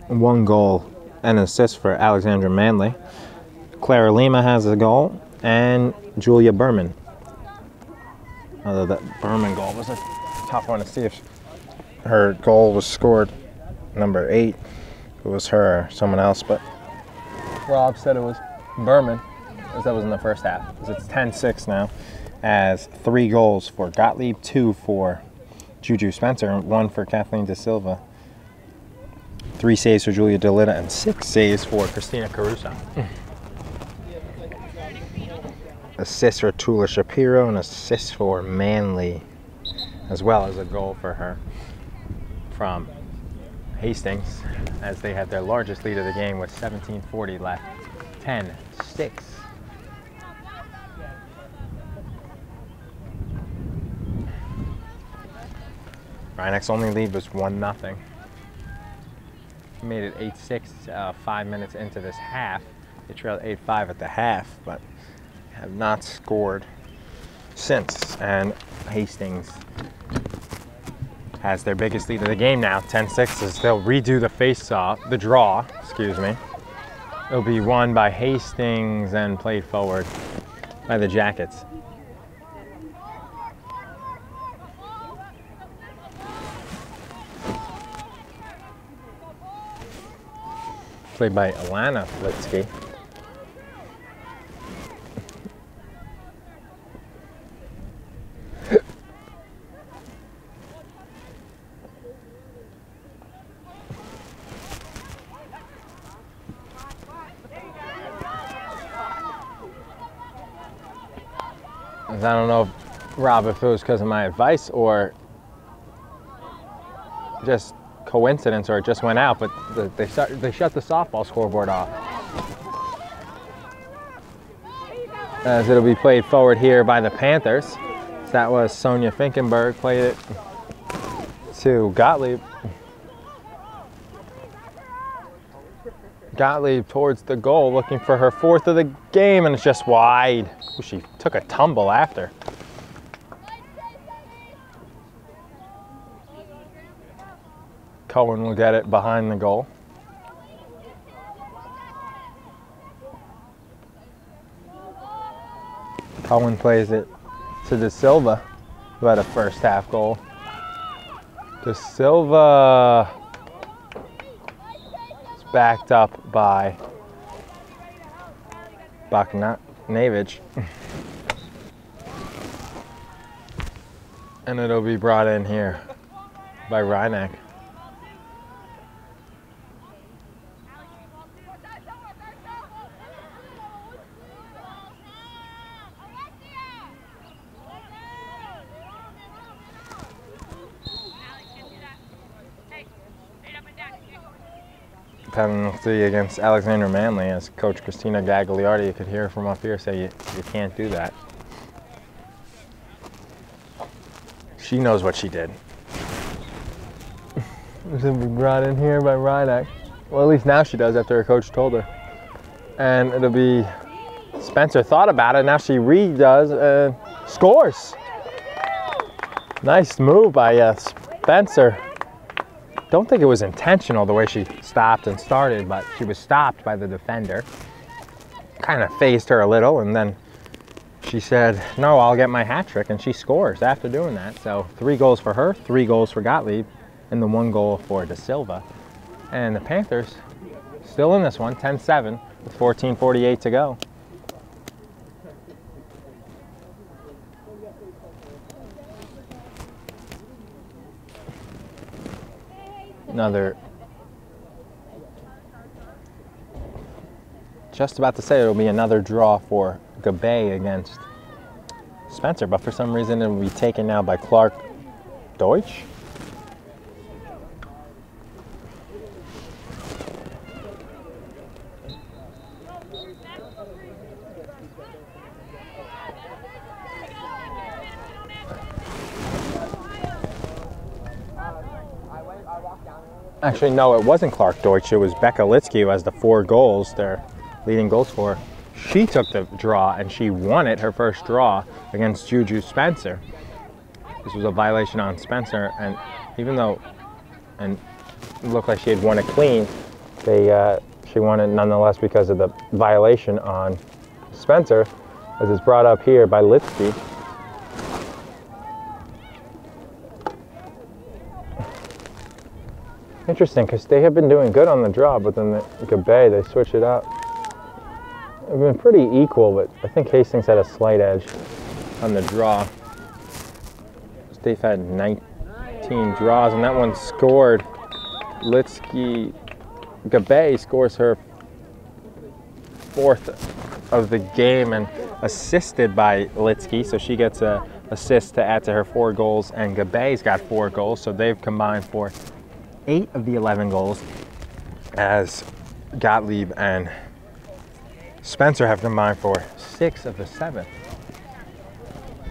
[SPEAKER 1] 1 goal and assist for Alexandra Manley. Clara Lima has a goal, and Julia Berman. Although that Berman goal was a tough one to see if her goal was scored, number 8. If it was her or someone else, but Rob said it was Berman, as that was in the first half. It's 10-6 now, as 3 goals for Gottlieb, 2 for Juju Spencer, and 1 for Kathleen De Silva. 3 saves for Julia Delita and 6 saves for Christina Caruso. Assist for Tula Shapiro, and assist for Manley, as well as a goal for her from Hastings, as they had their largest lead of the game with 17:40 left. 10-6. Rhinex only lead was 1-0. Made it 8-6 5 minutes into this half. They trailed 8-5 at the half, but have not scored since. And Hastings has their biggest lead of the game now, 10-6, as they'll redo the draw, excuse me. It'll be won by Hastings and played forward by the Jackets. Played by Alana Litsky. I don't know, Rob, if it was because of my advice or just coincidence, or it just went out, but they shut the softball scoreboard off. As it'll be played forward here by the Panthers. So that was Sonia Finkenberg, played it to Gottlieb. Gottlieb towards the goal, looking for her 4th of the game, and it's just wide. Ooh, she took a tumble after. Cohen will get it behind the goal. Cohen plays it to De Silva, who had a first half goal. De Silva is backed up by Baknavich. And it'll be brought in here by Rhineck. penalty against Alexander Manley, as Coach Christina Gagliardi, you could hear from up here, say you can't do that. She knows what she did. She's gonna be brought in here by Reinach. Well, at least now she does after her coach told her. And it'll be Spencer thought about it, now she redoes and scores. Nice move by Spencer. Don't think it was intentional the way she stopped and started, but she was stopped by the defender. Kind of phased her a little, and then she said, no, I'll get my hat trick, and she scores after doing that. So 3 goals for her, 3 goals for Gottlieb, and the 1 goal for De Silva. And the Panthers still in this one, 10-7, with 14:48 to go. Another, just about to say it'll be another draw for Gabay against Spencer, but for some reason it will be taken now by Clark Deutsch. Actually, no, it wasn't Clark Deutsch. It was Becca Litsky who has the 4 goals, their leading goal scorer. She took the draw and she won it, her first draw, against Juju Spencer. This was a violation on Spencer, and even though it looked like she had won it clean, she won it nonetheless because of the violation on Spencer, as it's brought up here by Litsky. Interesting, because they have been doing good on the draw, but then the Gabay, they switch it up. They've been pretty equal, but I think Hastings had a slight edge on the draw. They've had 19 draws, and that one scored. Litsky, Gabay scores her 4th of the game and assisted by Litsky, so she gets an assist to add to her 4 goals, and Gabay's got 4 goals, so they've combined for 8 of the 11 goals, as Gottlieb and Spencer have combined for 6 of the 7.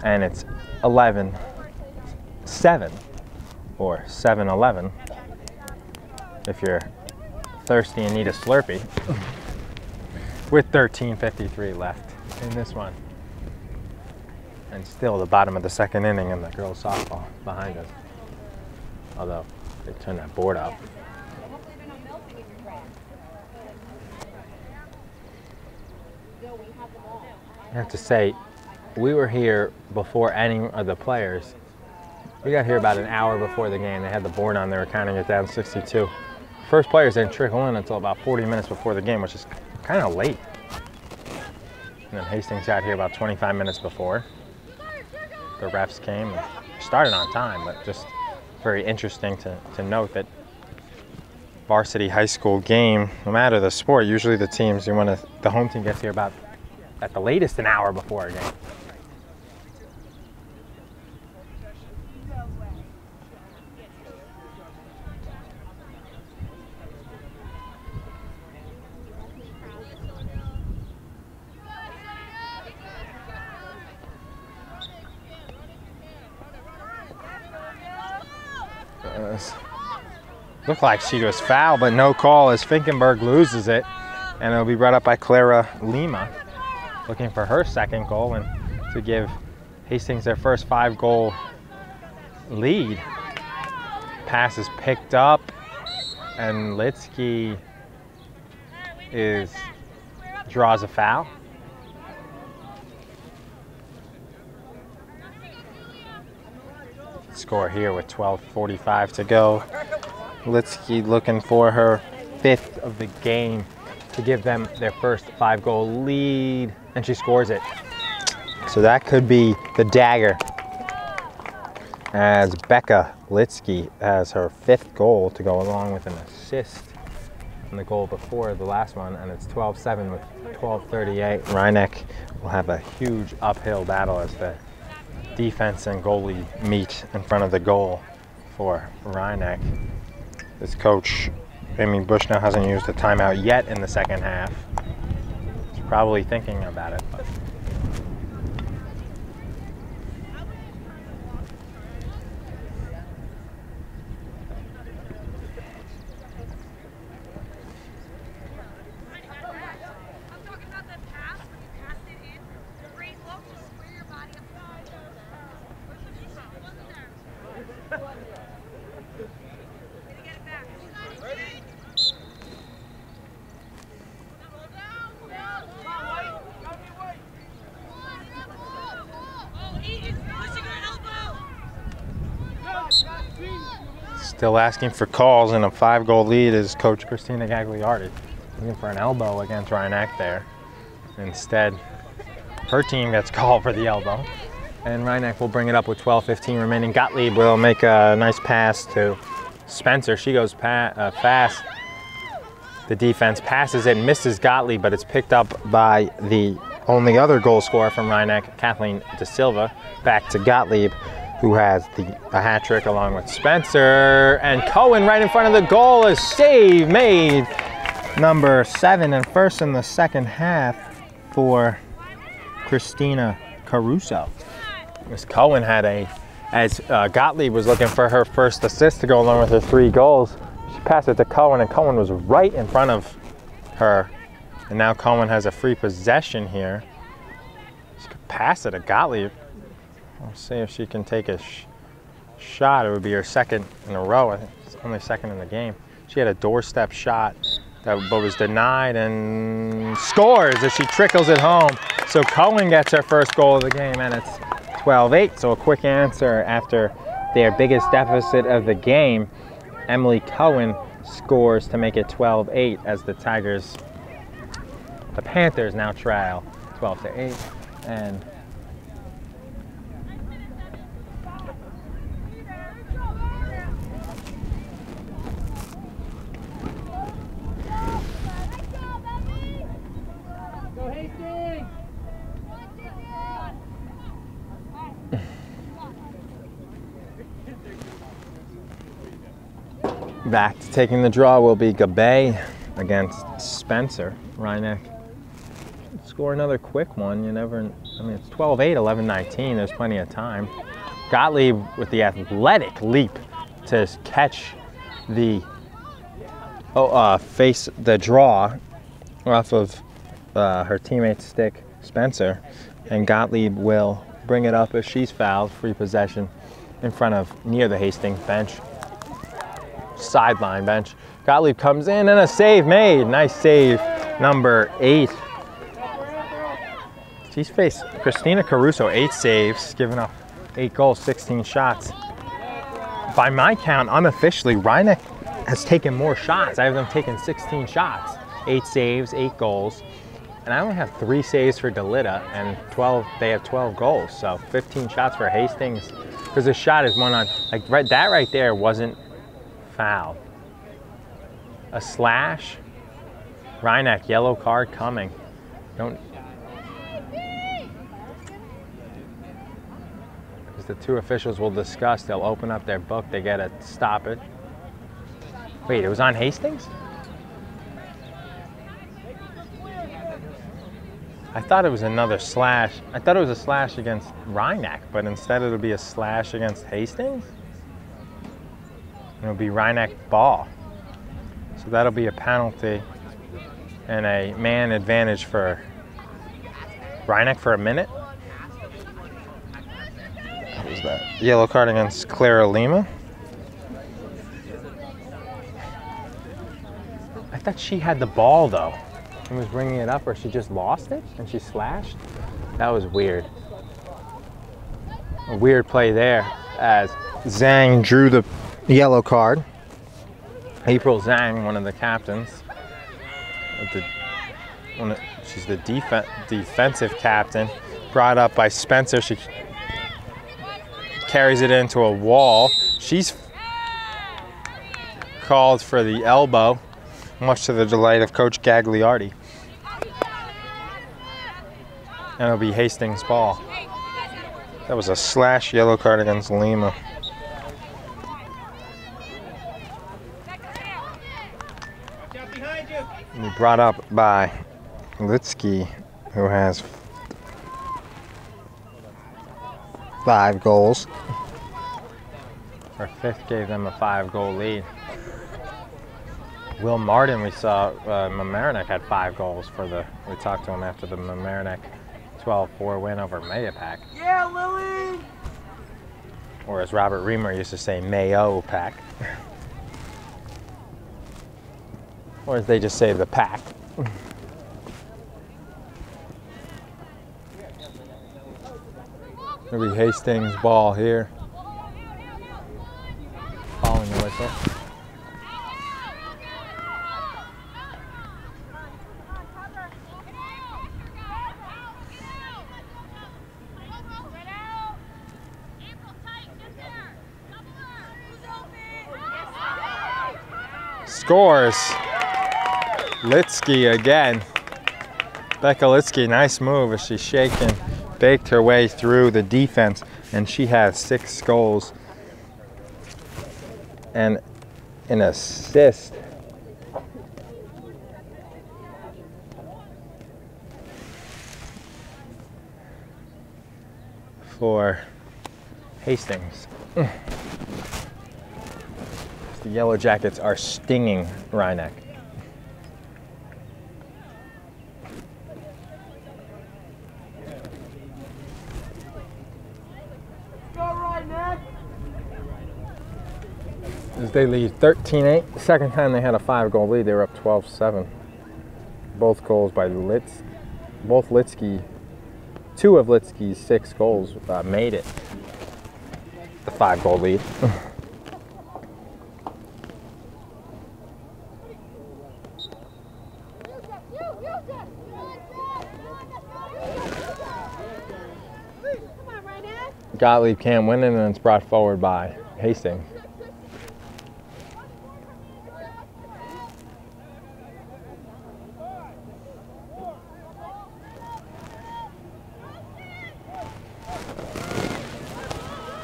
[SPEAKER 1] And it's 11-7 or 7-11 if you're thirsty and need a Slurpee, with 13:53 left in this one. And still the bottom of the 2nd inning and the girls softball behind us. Although they turn that board up. I have to say, we were here before any of the players. We got here about an hour before the game. They had the board on, they were counting it down 62. First players didn't trickle in until about 40 minutes before the game, which is kind of late. And then Hastings got here about 25 minutes before. The refs came and started on time, but just very interesting to note that varsity high school game, no matter the sport, usually the teams, the home team gets here about, at the latest, an hour before a game. Looked like she was fouled, but no call as Finkenberg loses it, and it'll be brought up by Clara Lima, looking for her 2nd goal and to give Hastings their first 5-goal lead. Pass is picked up, and Litsky draws a foul. Score here with 12:45 to go. Litsky looking for her 5th of the game to give them their first 5-goal lead, and she scores it. So that could be the dagger, as Becca Litsky has her 5th goal to go along with an assist on the goal before the last one, and it's 12-7 with 12:38. Reinach will have a huge uphill battle as the defense and goalie meet in front of the goal for Reinach. This coach Amy Bushnell hasn't used a timeout yet in the second half. She's probably thinking about it. But. Still asking for calls, and a 5-goal lead is Coach Christina Gagliardi. Looking for an elbow against Rhinebeck there. Instead, her team gets called for the elbow. And Rhinebeck will bring it up with 12:15 remaining. Gottlieb will make a nice pass to Spencer. She goes fast. The defense passes it, misses Gottlieb, but it's picked up by the only other goal scorer from Rhinebeck, Kathleen De Silva. Back to Gottlieb, who has a hat trick along with Spencer. And Cohen right in front of the goal. A save made. Number 7 and first in the second half for Christina Caruso. Miss Cohen had as Gottlieb was looking for her first assist to go along with her 3 goals. She passed it to Cohen, and Cohen was right in front of her. And now Cohen has a free possession here. She could pass it to Gottlieb. We'll see if she can take a shot. It would be her second in a row. I think it's only second in the game. She had a doorstep shot that was denied and scores as she trickles it home. So Cohen gets her first goal of the game, and it's 12-8. So a quick answer after their biggest deficit of the game. Emily Cohen scores to make it 12-8 as the Panthers now trail 12-8. And back to taking the draw will be Gabay against Spencer. Rhinebeck score another quick one. You never, I mean, it's 12-8, 11-19. There's plenty of time. Gottlieb with the athletic leap to catch the face the draw off of her teammate's stick, Spencer, and Gottlieb will bring it up as she's fouled. Free possession in front of near the Hastings bench. Sideline bench. Gottlieb comes in and a save made. Nice save, number 8. She's faced Christina Caruso 8 saves, giving up 8 goals, 16 shots. By my count, unofficially, Rhinebeck has taken more shots. I have them taking 16 shots, 8 saves, 8 goals, and I only have 3 saves for DeLitta, and 12. They have 12 goals, so 15 shots for Hastings. Because the shot is one on, like that right there wasn't foul. A slash. Rhinebeck, yellow card coming. As the 2 officials will discuss, they'll open up their book. They gotta stop it. Wait, it was on Hastings? I thought it was another slash. I thought it was a slash against Rhinebeck, but instead it'll be a slash against Hastings? It'll be Rhinebeck ball. So that'll be a penalty and a man advantage for Rhinebeck for a minute. What was that? Yellow card against Clara Lima. I thought she had the ball though and was bringing it up, or she just lost it and she slashed. That was weird. A weird play there as Zhang drew the yellow card. April Zhang, one of the captains. She's the defensive captain. Brought up by Spencer. She carries it into a wall. She's called for the elbow, much to the delight of Coach Gagliardi. And it'll be Hastings' ball. That was a slash yellow card against Lima. And he brought up by Litsky, who has 5 goals. Our 5th gave them a 5-goal lead. Will Martin, we saw Mamaroneck had 5 goals we talked to him after the Mamaroneck 12-4 win over Mayapack.
[SPEAKER 3] Yeah, Lily!
[SPEAKER 1] Or as Robert Reamer used to say, Mayo Pack. Or as they just say, the Pack. Maybe Hastings ball here. Following the whistle. Scores. Litsky again. Becca Litsky, nice move as she's shaken, baked her way through the defense, and she has 6 goals and an assist. For Hastings. The Yellow Jackets are stinging Rhinebeck.
[SPEAKER 3] Go Rhinebeck!
[SPEAKER 1] As they lead 13-8. The second time they had a 5-goal lead, they were up 12-7. Both goals by both Litsky. 2 of Litsky's 6 goals made it the 5-goal lead. Gottlieb can't win it, and it's brought forward by Hastings.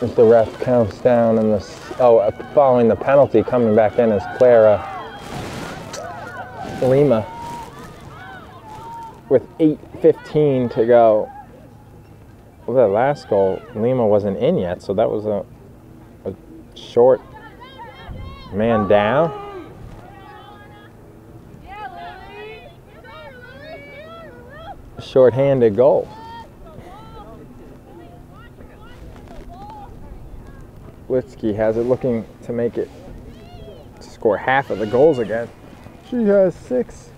[SPEAKER 1] As the ref counts down, and following the penalty, coming back in is Clara Lima with 8:15 to go. Well, that last goal, Lima wasn't in yet, so that was a short man down. Short-handed goal. Litsky has it, looking to make it score half of the goals again. She has 6.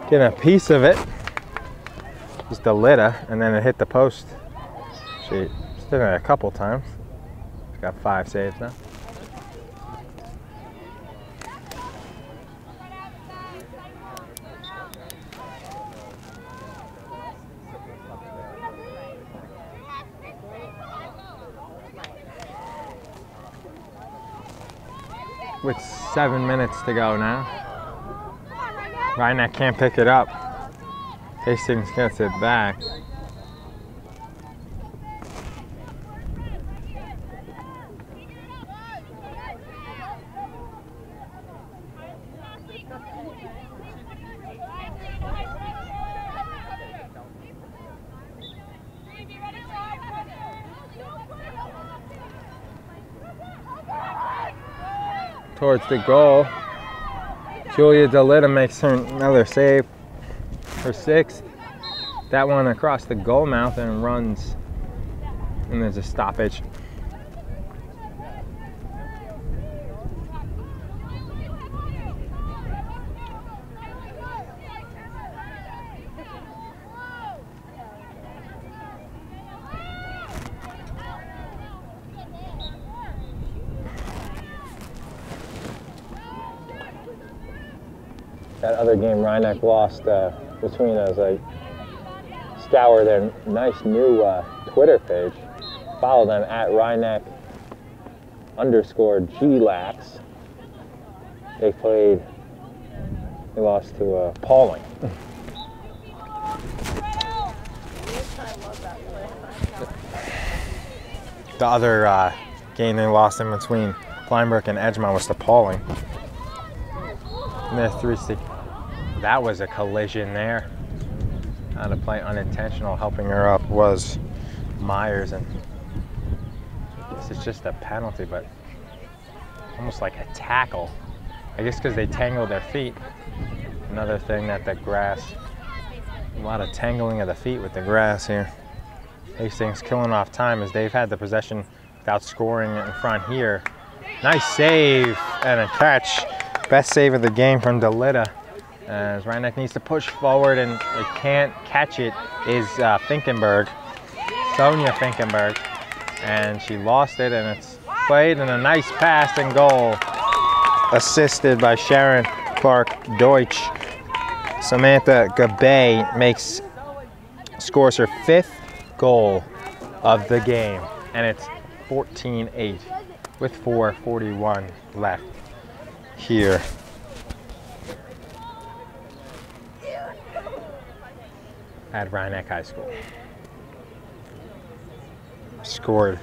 [SPEAKER 1] Getting a piece of it, just a litter, and then it hit the post. She did it a couple times. She's got 5 saves now. With 7 minutes to go now. Rhinebeck can't pick it up. Hastings gets it back. Towards the goal. Julia DeLitta makes her another save, her 6th. That one across the goal mouth and runs, and there's a stoppage. That other game Rhinebeck lost between us, scour their nice new Twitter page. Follow them at Rhineneck_GLAX. They lost to Pauling. The other game they lost in between Kleinbrook and Edgemont was to Pauling. And they're 3-6. That was a collision there. How to play unintentional. Helping her up was Myers, and this is just a penalty, but almost like a tackle. I guess because they tangled their feet. Another thing that the grass, a lot of tangling of the feet with the grass here. Hastings killing off time as they've had the possession without scoring in front here. Nice save and a catch. Best save of the game from DeLitta. As Rhineneck needs to push forward and they can't catch it is Finkenberg, Sonia Finkenberg. And she lost it, and it's played in a nice pass and goal. Assisted by Sharon Clark-Deutsch. Samantha Gabay scores her 5th goal of the game, and it's 14-8 with 4:41 left here. At Rhineneck High School. Scored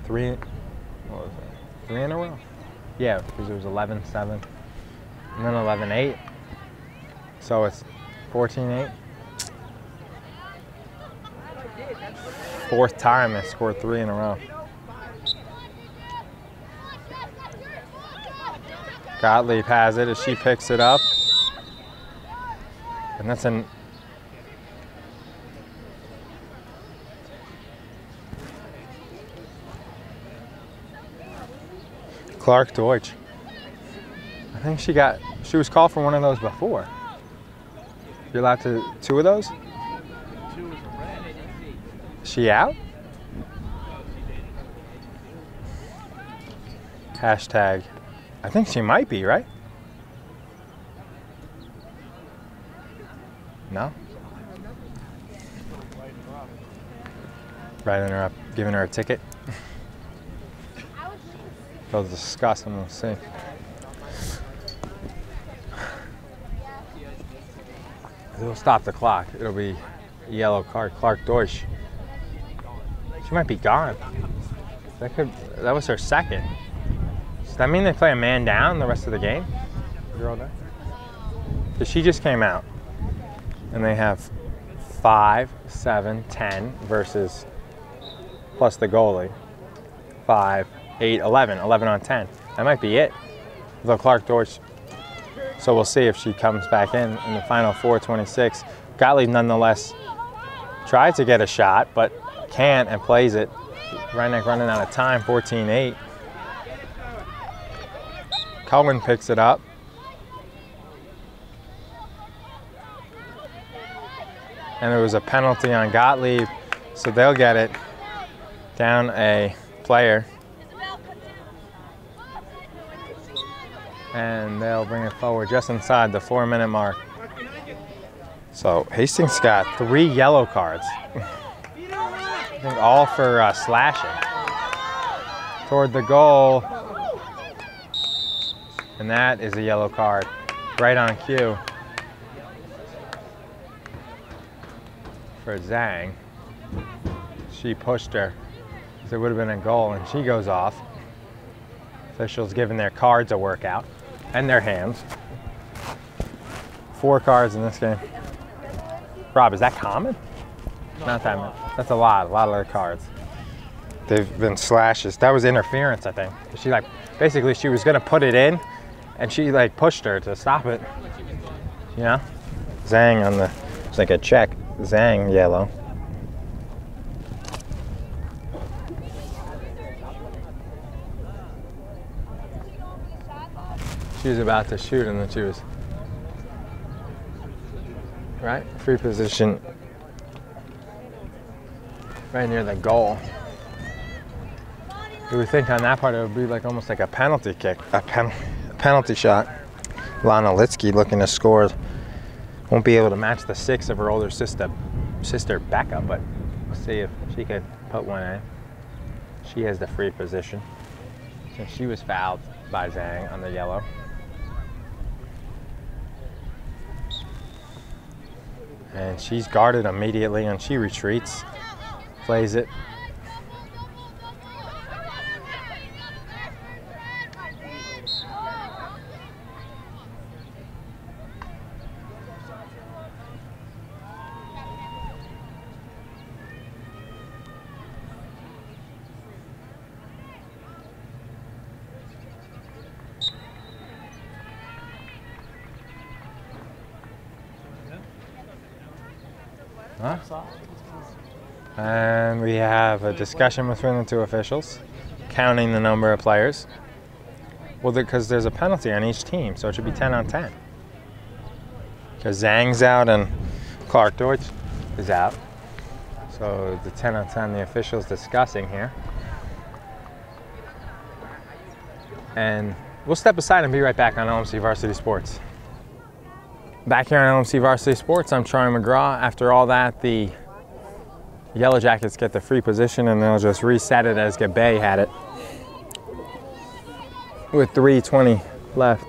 [SPEAKER 1] 3 in a row? Yeah, because it was 11-7 and then 11-8. So it's 14-8. 4th time they scored 3 in a row. Gottlieb has it as she picks it up. And that's an Clark Deutsch. I think she was called for one of those before. You're allowed to 2 of those?
[SPEAKER 2] 2 is a red.
[SPEAKER 1] Is she out? Hashtag. I think she might be, right? No? Writing her up, giving her a ticket. They'll discuss and we'll see. It'll stop the clock. It'll be a yellow card. Clark Deutsch. She might be gone. That was her 2nd. Does that mean they play a man down the rest of the game? Girl there? Because she just came out. And they have 5, 7, 10 versus plus the goalie. 5, 8, 11. 11 on 10. That might be it. The Clark Deutsch. So we'll see if she comes back in the final 4:26. Gottlieb nonetheless tried to get a shot, but can't and plays it. Rhineneck running out of time, 14-8. Cohen picks it up. And it was a penalty on Gottlieb, so they'll get it down a player. And they'll bring it forward just inside the 4-minute mark. So Hastings got 3 yellow cards. I think all for slashing. Toward the goal. And that is a yellow card, right on cue. For Zhang. She pushed her. So it would have been a goal, and she goes off. Officials giving their cards a workout. And their hands. 4 cards in this game. Rob, is that common? Not that many. That's a lot of their cards. They've been slashes. That was interference, I think. She basically she was gonna put it in, and she pushed her to stop it. You know? Zhang on it's like a check. Zhang yellow. She was about to shoot, and then she was, right? Free position, right near the goal. You would think on that part it would be almost like a penalty kick, a penalty shot. Lana Litsky looking to score Won't be able to match the 6 of her older sister Becca, but we'll see if she can put one in. She has the free position since she was fouled by Zhang on the yellow. And she's guarded immediately and she retreats, plays it. Huh? And we have a discussion between the 2 officials, counting the number of players. Well, because there's a penalty on each team, so it should be 10 on 10. Because Zhang's out and Clark Deutsch is out. So the 10 on 10 the officials discussing here. And we'll step aside and be right back on LMC Varsity Sports. Back here on LMC Varsity Sports, I'm Charlie McGraw. After all that, the Yellow Jackets get the free position and they'll just reset it as Gabay had it with 3:20 left.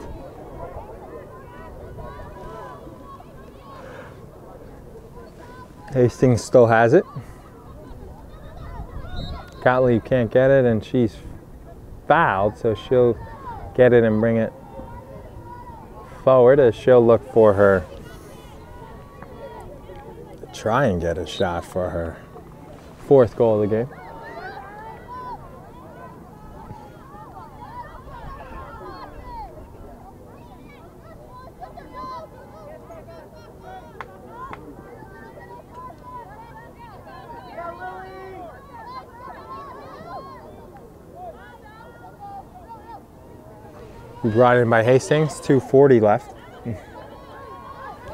[SPEAKER 1] Hastings still has it. Gottlieb can't get it and she's fouled, so she'll get it and bring it forward as she'll look for her, try and get a shot for her 4th goal of the game. Brought in by Hastings, 2:40 left.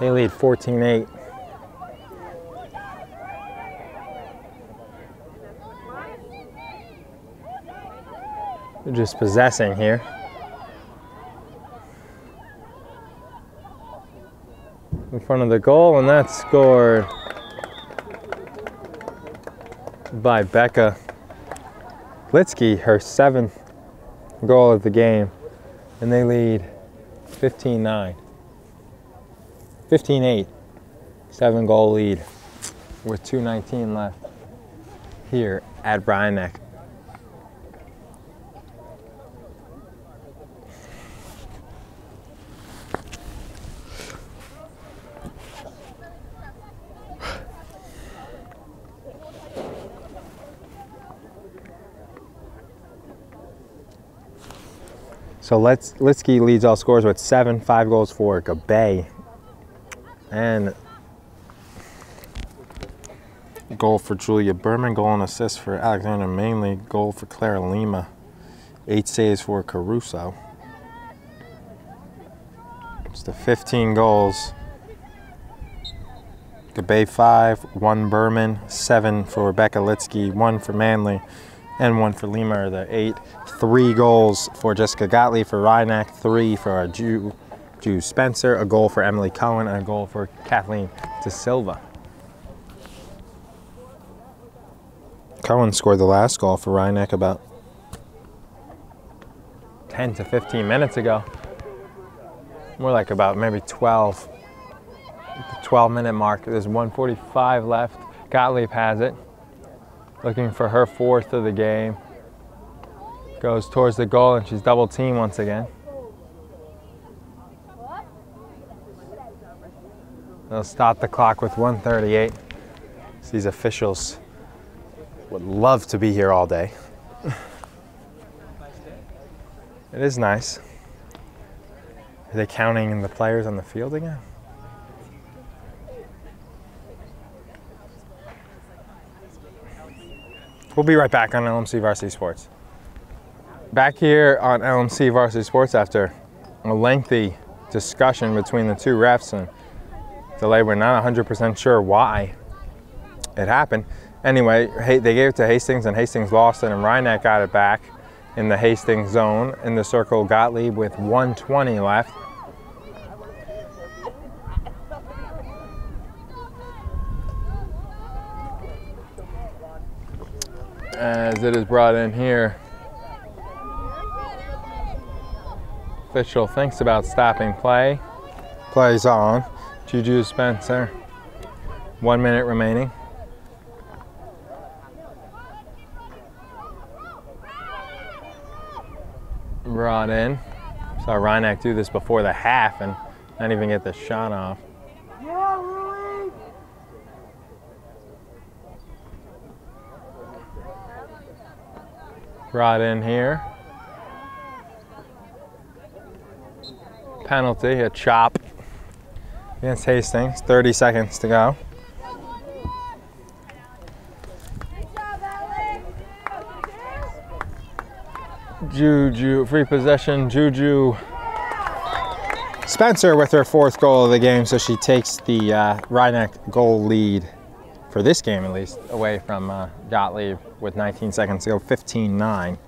[SPEAKER 1] They lead 14-8. They're just possessing here. In front of the goal, and that's scored by Becca Litsky, her 7th goal of the game. And they lead 15-9. 15-8. 7-goal lead with 2:19 left here at Rhinebeck. So Litsky leads all scores with 7, 5 goals for Gabay. And goal for Julia Berman, goal and assist for Alexander Mainley, goal for Clara Lima, 8 saves for Caruso. It's the 15 goals. Gabay 5, 1 Berman, 7 for Rebecca Litsky, 1 for Manley, and 1 for Lima are the 8. 3 goals for Jessica Gottlieb for Rhinebeck, 3 for Jew Spencer, a goal for Emily Cohen, and a goal for Kathleen De Silva. Cohen scored the last goal for Rhinebeck about 10 to 15 minutes ago. More like about maybe 12. The 12-minute mark. There's 1:45 left. Gottlieb has it. Looking for her 4th of the game. Goes towards the goal and she's double teamed once again. They'll stop the clock with 1:38. These officials would love to be here all day. It is nice. Are they counting the players on the field again? We'll be right back on LMC Varsity Sports. Back here on LMC Varsity Sports after a lengthy discussion between the 2 refs and delay. We're not 100% sure why it happened. Anyway, they gave it to Hastings and Hastings lost it, and Rhinebeck got it back in the Hastings zone in the circle. Gottlieb with 1:20 left. as it is brought in here. Official thinks about stopping play. Play's on. Juju Spencer. 1 minute remaining. Brought in. Saw Rhinebeck do this before the half and not even get the shot off.
[SPEAKER 3] Yeah, Louie!
[SPEAKER 1] Brought in here. Penalty, a chop against Hastings. 30 seconds to go. Juju, free possession, Juju Spencer with her 4th goal of the game, so she takes the Rhinebeck goal lead for this game at least away from Gottlieb with 19 seconds to go. 15-9.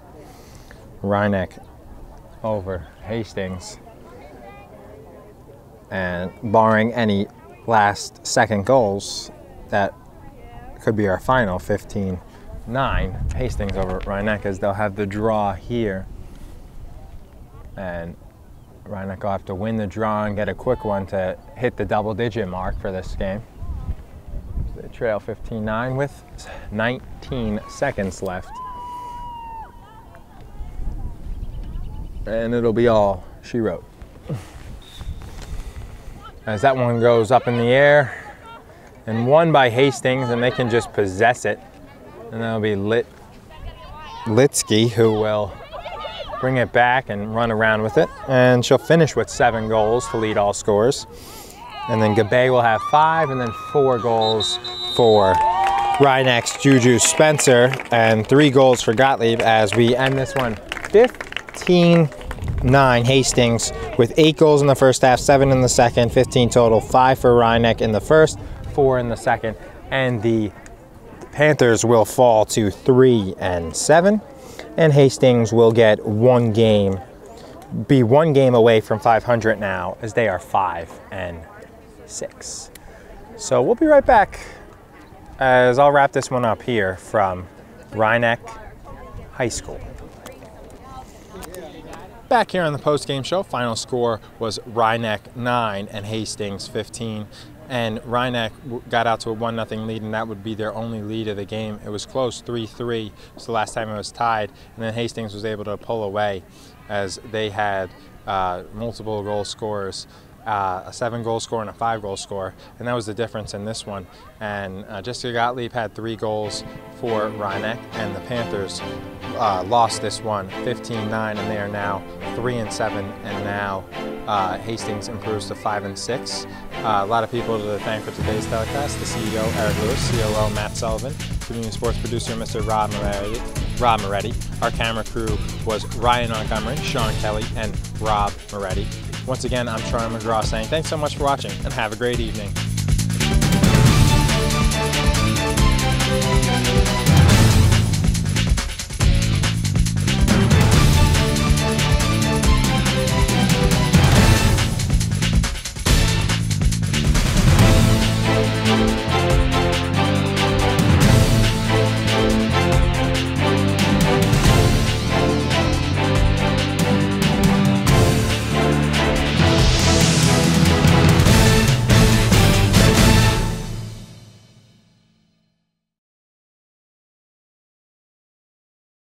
[SPEAKER 1] Rhinebeck over Hastings. And barring any last second goals, that could be our final. 15-9. Hastings over Rhinebeck, as they'll have the draw here. And Rhinebeck will have to win the draw and get a quick one to hit the double-digit mark for this game. So they trail 15-9 with 19 seconds left. And it'll be all she wrote. As that one goes up in the air and won by Hastings, and they can just possess it. And that'll be Litsky, who will bring it back and run around with it. And she'll finish with 7 goals to lead all scores. And then Gabay will have 5, and then 4 goals for Rhinebeck's Juju Spencer, and 3 goals for Gottlieb, as we end this one 15-9 Hastings, with 8 goals in the first half, 7 in the second, 15 total, 5 for Rhinebeck in the first, 4 in the second, and the Panthers will fall to 3-7, and Hastings will get 1 game, be 1 game away from 500 now, as they are 5-6. So we'll be right back, as I'll wrap this one up here from Rhinebeck High School. Back here on the post-game show, final score was Rhinebeck 9 and Hastings 15. And Rhinebeck got out to a 1-0 lead, and that would be their only lead of the game. It was close, 3-3. So the last time it was tied, and then Hastings was able to pull away, as they had multiple goal scorers, a 7-goal scorer and a 5-goal scorer, and that was the difference in this one. And Jessica Gottlieb had 3 goals for Rhinebeck, and the Panthers lost this one 15-9, and they are now 3-7, and now Hastings improves to 5-6. A lot of people to thank for today's telecast: the CEO Eric Lewis, COO Matt Sullivan, community sports producer Mr. Rob Moretti. Our camera crew was Ryan Montgomery, Sean Kelly, and Rob Moretti. Once again, I'm Troy McGraw saying thanks so much for watching, and have a great evening.